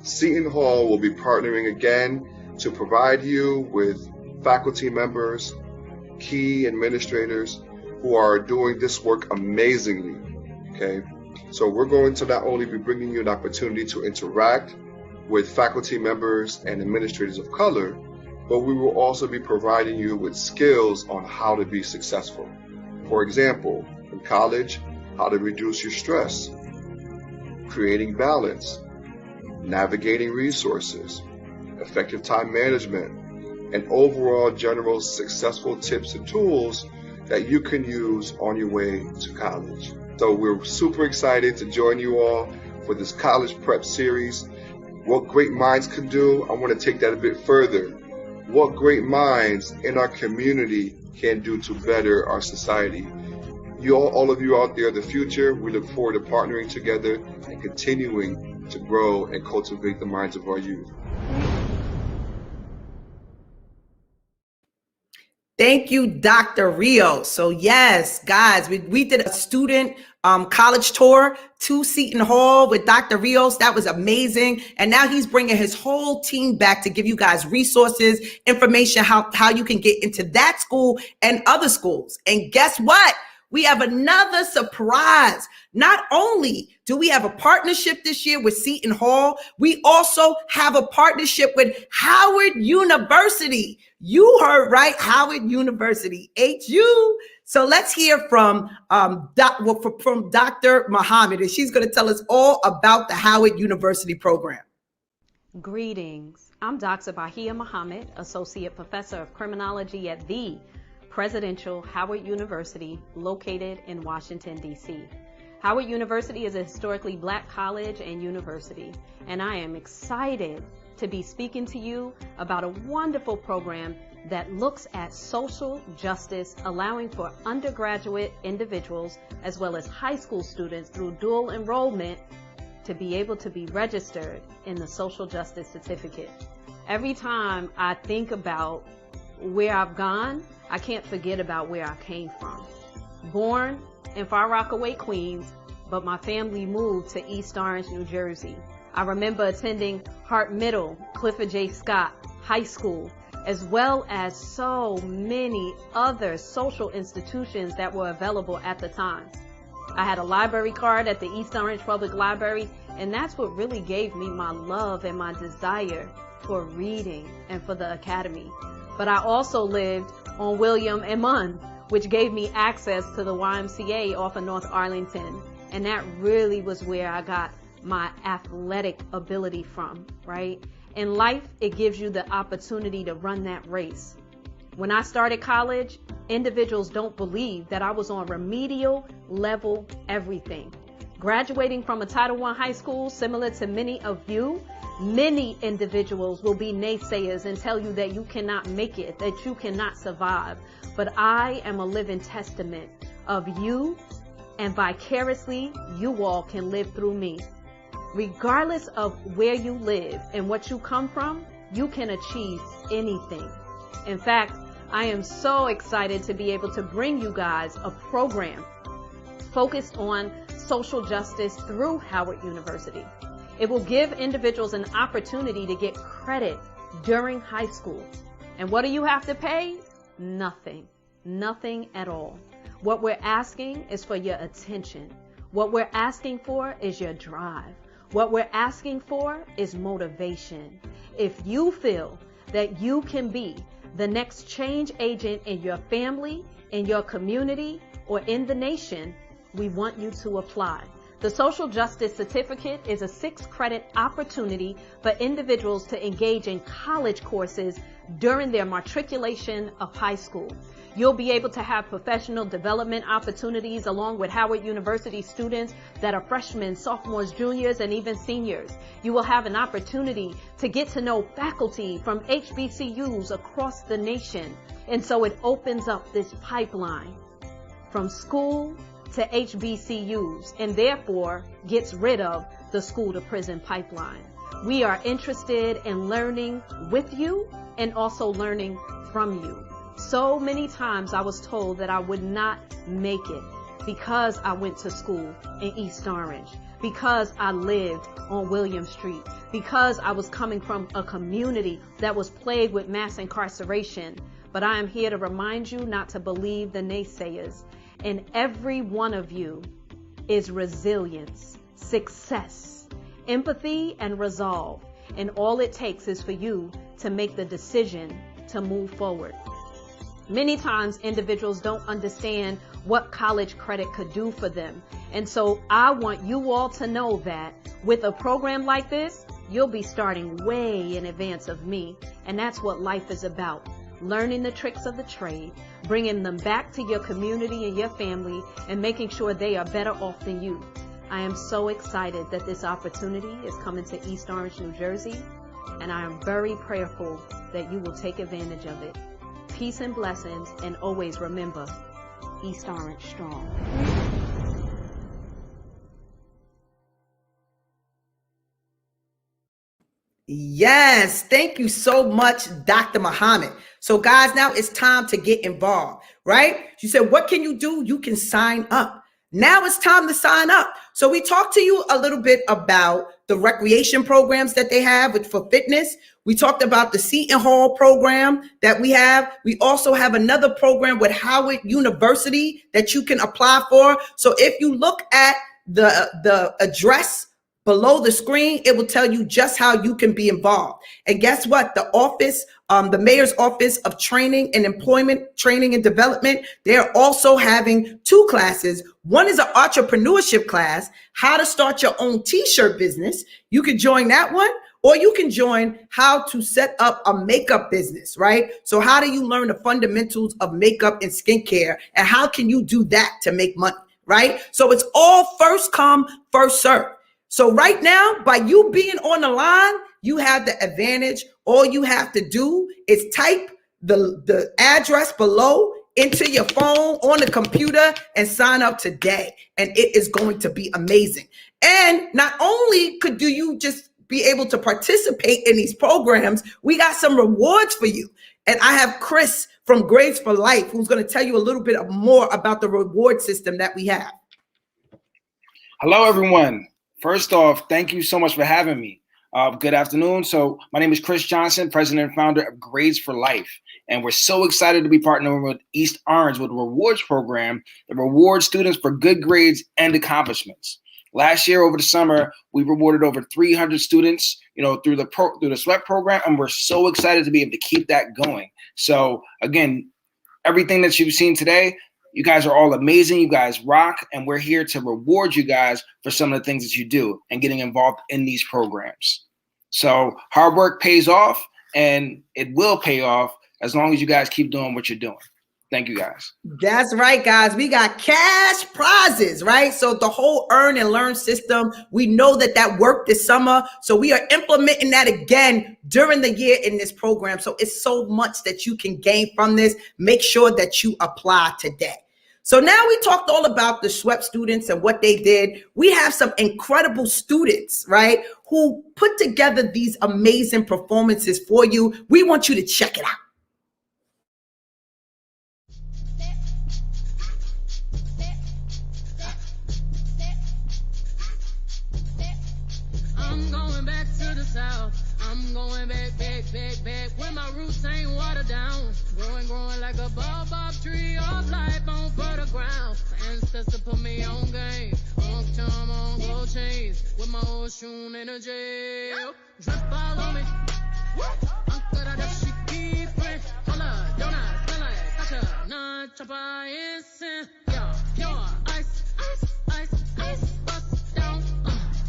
Seton Hall will be partnering again to provide you with faculty members, key administrators who are doing this work amazingly, okay? So we're going to not only be bringing you an opportunity to interact with faculty members and administrators of color, but we will also be providing you with skills on how to be successful. For example, in college, how to reduce your stress, creating balance, navigating resources, effective time management, and overall general successful tips and tools that you can use on your way to college. So we're super excited to join you all for this college prep series. What great minds can do, I want to take that a bit further. What great minds in our community can do to better our society. All of you out there, the future, we look forward to partnering together and continuing to grow and cultivate the minds of our youth. Thank you, Dr. Rios. So yes, guys, we did a student college tour to Seton Hall with Dr. Rios. That was amazing. And now he's bringing his whole team back to give you guys resources, information, how you can get into that school and other schools. And guess what? we have another surprise. Not only do we have a partnership this year with Seton Hall, we also have a partnership with Howard University. You heard right, Howard University, HU. So let's hear from Dr. Muhammad, and she's going to tell us all about the Howard University program. Greetings. I'm Dr. Bahia Muhammad, Associate Professor of Criminology at the Presidential Howard University, located in Washington, D.C. Howard University is a historically Black college and university, and I am excited to be speaking to you about a wonderful program that looks at social justice, allowing for undergraduate individuals as well as high school students through dual enrollment to be able to be registered in the social justice certificate. Every time I think about where I've gone, I can't forget about where I came from. Born in Far Rockaway, Queens, but my family moved to East Orange, New Jersey. I remember attending Hart Middle, Clifford J. Scott High School, as well as so many other social institutions that were available at the time. I had a library card at the East Orange Public Library, and that's what really gave me my love and my desire for reading and for the academy. But I also lived on William and Munn, which gave me access to the YMCA off of North Arlington. And that really was where I got my athletic ability from, right? In life, it gives you the opportunity to run that race. When I started college, individuals don't believe that I was on remedial level everything. Graduating from a Title I high school, similar to many of you, many individuals will be naysayers and tell you that you cannot make it, that you cannot survive. But I am a living testament of you, and vicariously, you all can live through me. Regardless of where you live and what you come from, you can achieve anything. In fact, I am so excited to be able to bring you guys a program focused on social justice through Howard University. It will give individuals an opportunity to get credit during high school. And what do you have to pay? Nothing. Nothing at all. What we're asking is for your attention. What we're asking for is your drive. What we're asking for is motivation. If you feel that you can be the next change agent in your family, in your community, or in the nation, we want you to apply. The Social Justice Certificate is a 6-credit opportunity for individuals to engage in college courses during their matriculation of high school. You'll be able to have professional development opportunities along with Howard University students that are freshmen, sophomores, juniors, and even seniors. You will have an opportunity to get to know faculty from HBCUs across the nation. And so it opens up this pipeline from school to HBCUs, and therefore gets rid of the school to prison pipeline. We are interested in learning with you and also learning from you. So many times I was told that I would not make it because I went to school in East Orange, because I lived on William Street, because I was coming from a community that was plagued with mass incarceration. But I am here to remind you not to believe the naysayers. And every one of you is resilience, success, empathy, and resolve. And all it takes is for you to make the decision to move forward. Many times individuals don't understand what college credit could do for them. And so I want you all to know that with a program like this, you'll be starting way in advance of me. And that's what life is about. Learning the tricks of the trade, bringing them back to your community and your family, and making sure they are better off than you. I am so excited that this opportunity is coming to East Orange, New Jersey, and I am very prayerful that you will take advantage of it. Peace and blessings, and always remember, East Orange strong. Yes, thank you so much, Dr. Muhammad. So guys, now it's time to get involved, right? You said, what can you do? You can sign up. Now it's time to sign up. So we talked to you a little bit about the recreation programs that they have for fitness. We talked about the Seton Hall program that we have. We also have another program with Howard University that you can apply for. So if you look at the address below the screen, it will tell you just how you can be involved. And guess what? The office, the mayor's office of training and employment, training and development, they're also having 2 classes. One is an entrepreneurship class, how to start your own t-shirt business. You can join that one, or you can join how to set up a makeup business, right? So how do you learn the fundamentals of makeup and skincare, and how can you do that to make money, right? So it's all first come, first serve. So right now, by you being on the line, you have the advantage. All you have to do is type the address below into your phone on the computer and sign up today. And it is going to be amazing. And not only do you just be able to participate in these programs, we got some rewards for you. And I have Chris from Grades for Life, who's going to tell you a little bit more about the reward system that we have. Hello, everyone. First off, thank you so much for having me. Good afternoon. So my name is Chris Johnson, president and founder of Grades for Life. And we're so excited to be partnering with East Orange with a rewards program that rewards students for good grades and accomplishments. Last year, over the summer, we rewarded over 300 students, through the SWEP program, and we're so excited to be able to keep that going. So again, everything that you've seen today, you guys are all amazing. You guys rock, and we're here to reward you guys for some of the things that you do and getting involved in these programs. So hard work pays off, and it will pay off as long as you guys keep doing what you're doing. Thank you, guys. That's right, guys. We got cash prizes, right? So the whole earn and learn system, we know that worked this summer. So we are implementing that again during the year in this program. So it's so much that you can gain from this. Make sure that you apply today. So now we talked all about the SWEP students and what they did. We have some incredible students, right, who put together these amazing performances for you. We want you to check it out. I'm going back to the south. I'm going back, where my roots ain't watered down. Growing like a baobab tree of life on fertile ground. My ancestors put me on game. On charm, on gold chains. With my old shoon in a jail. Drip all on me. Uncle da shiki friend. Hola, donut, smell like Sasha. Nah, chopper, instant. Yo, ice. Bust down.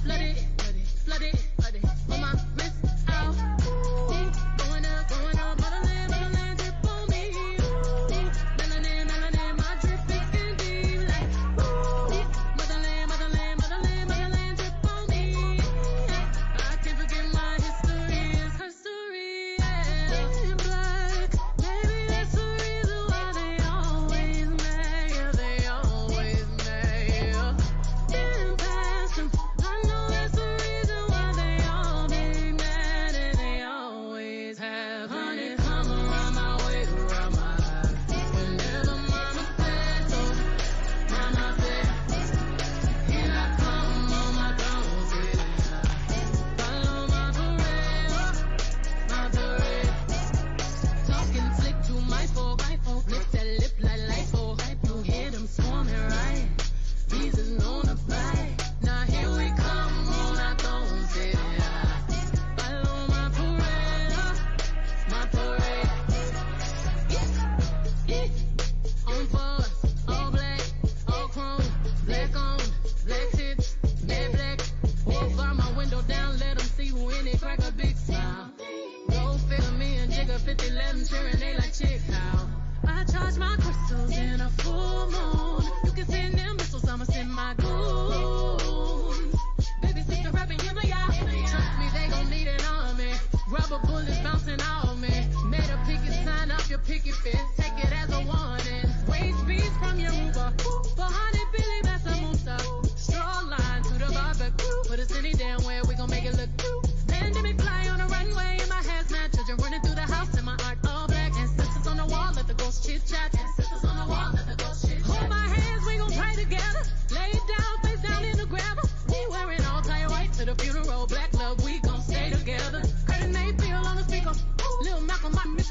Flood it. On my wrist out. Going up, motherland, drip on me. Melanin, my drip is deep like motherland, drip on me. I can't forget my history is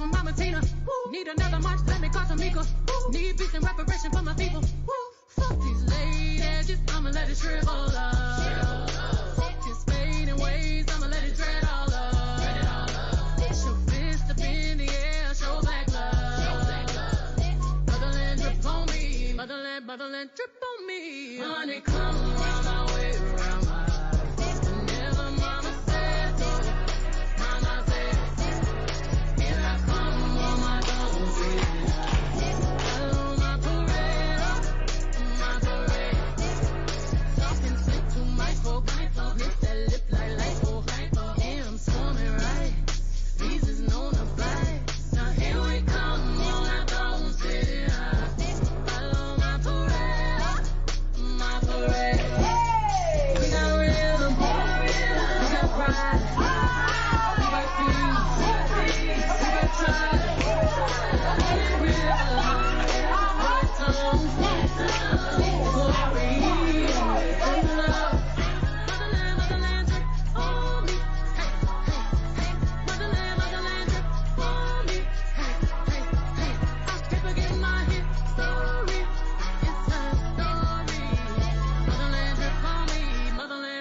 from Mama Tina. Need another march, let me call Tamika. Need peace and reparation for my people. Fuck these late edges, I'ma let it shrivel up. Fuck his fading ways, I'ma let it dread all up. Show fist up in the air, show black love. Motherland drip on me, motherland drip on me. Honey, come around my way, around my eyes. Whenever mama said so, mama said, here I come on my toes, follow my parade, my parade. Talking slick to my folk, hit that lip like lipo, yeah, I'm swarming right. These is known to fly. Now here we come on our toes, city high. Follow my parade, my parade. We got rhythm, we got pride, we got peace, we got tribe.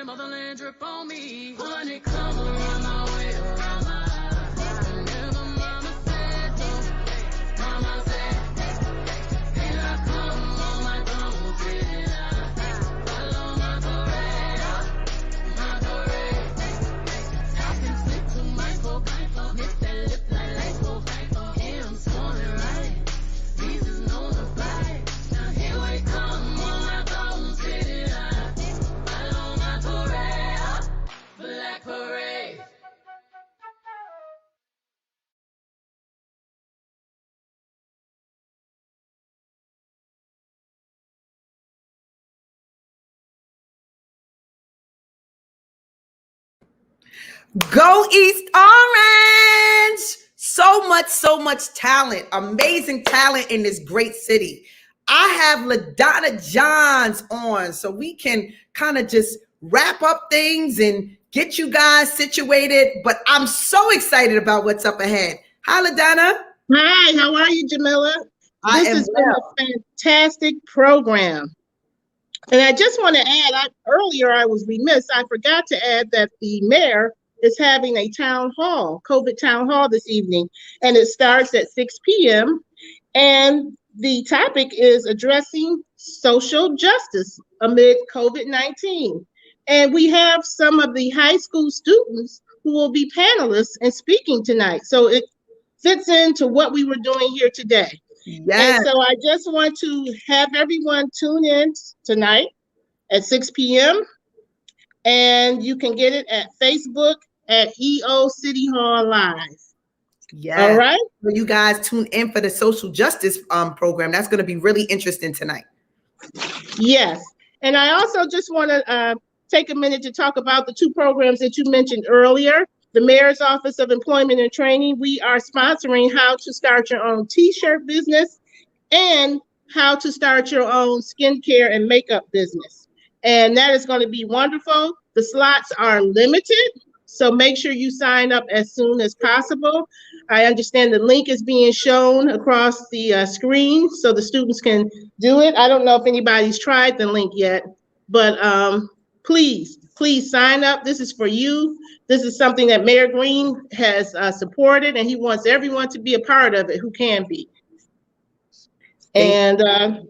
Motherland drip on me. Honey, come around my way, around my eyes. Whenever mama said so, mama said, here I come on my toes, yeah. Follow my parade. Talking slick to my folk, hit that lip like lipo, yeah, I'm swarming right. These is known to fly. Now here we come on my toes, yeah. Follow my parade, Black Parade. Go East Orange! So much talent, amazing talent in this great city. I have LaDonna Johns on so we can kind of just wrap up things and get you guys situated. But I'm so excited about what's up ahead. Hi, LaDonna. Hi, how are you, Jamila? I This am has been a fantastic program. And I just want to add, earlier I was remiss, I forgot to add that the mayor is having a town hall, COVID town hall this evening, and it starts at 6 p.m. And the topic is addressing social justice amid COVID-19. And we have some of the high school students who will be panelists and speaking tonight. So it fits into what we were doing here today. Yes. And so I just want to have everyone tune in tonight at 6 p.m. And you can get it at Facebook at EO City Hall Live. Yeah. All right. So you guys tune in for the social justice program. That's going to be really interesting tonight. Yes. And I also just want to take a minute to talk about the two programs that you mentioned earlier. The Mayor's Office of Employment and Training, we are sponsoring how to start your own t-shirt business and how to start your own skincare and makeup business. And that is going to be wonderful. The slots are limited, so make sure you sign up as soon as possible. I understand the link is being shown across the screen so the students can do it. I don't know if anybody's tried the link yet, but please sign up. This is for you. This is something that Mayor Green has supported, and he wants everyone to be a part of it who can be. And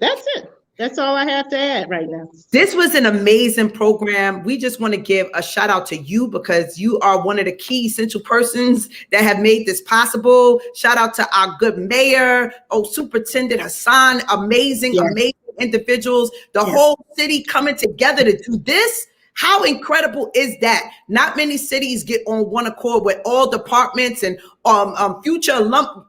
that's it. That's all I have to add right now. This was an amazing program. We just want to give a shout out to you because you are one of the key essential persons that have made this possible. Shout out to our good mayor, Superintendent Hassan, amazing individuals, the whole city coming together to do this. How incredible is that? Not many cities get on one accord with all departments and future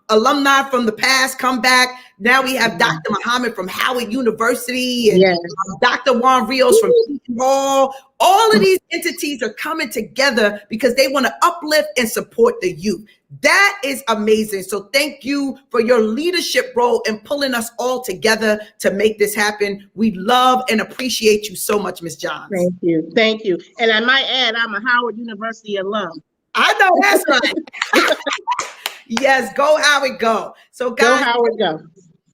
alumni from the past come back. Now we have Dr. Muhammad from Howard University and Dr. Juan Rios from Seton Hall. All of these entities are coming together because they want to uplift and support the youth. That is amazing. So thank you for your leadership role in pulling us all together to make this happen. We love and appreciate you so much, Ms. Johns. Thank you. Thank you. And I might add, I'm a Howard University alum. I know that's right. Yes, go Howard, go. So guys, Go Howard, go.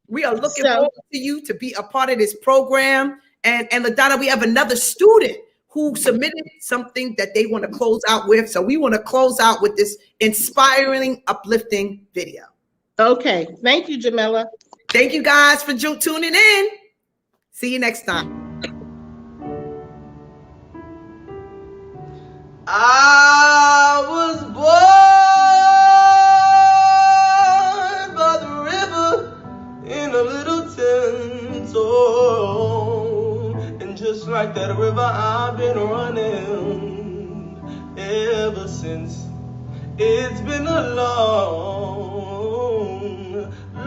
We are looking forward to you to be a part of this program. And LaDonna, we have another student who submitted something that they want to close out with. So we want to close out with this inspiring, uplifting video. Okay. Thank you, Jamila. Thank you guys for tuning in. See you next time. I was born by the river in a little tin toy, and just like that river I've been running ever since. It's been a long,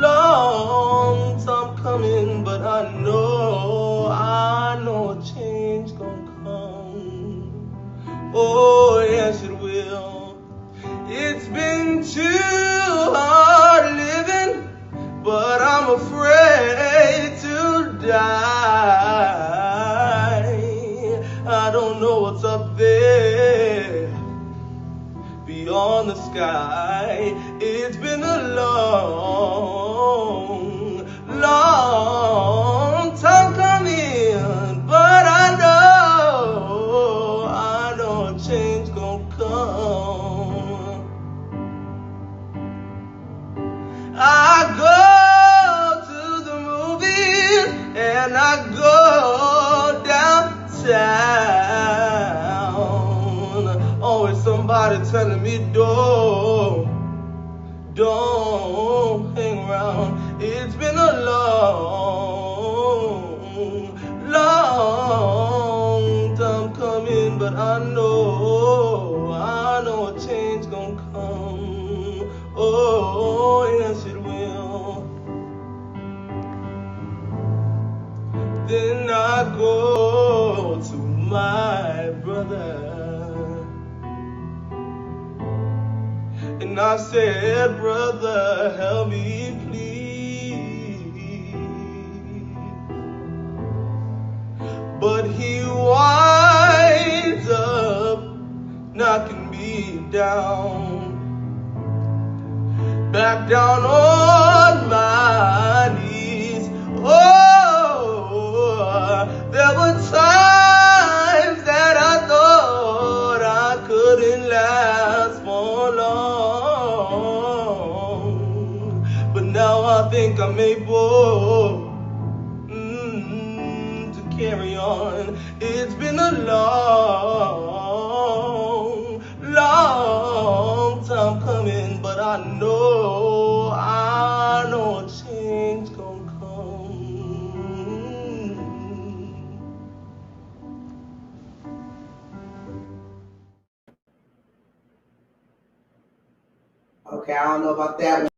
long time coming, but I know a change gonna come. Oh yes it will. It's been too hard living, but I'm afraid to die. I don't know what's up there beyond the sky. It's been a long, long time coming, but I know a change gonna come. I go to the movies and I go downtown. Always somebody telling me don't hang around. It's been a long, long time coming, but I know a change gonna come. Oh yes it will. Then I go to my brother and I said, brother, help me please. But he winds up knocking me down, back down on my knees. Oh, there were times that I thought I couldn't last for long, but now I think I'm able to carry on. It's been a long, long time coming, but I know a change gonna come. Okay, I don't know about that one.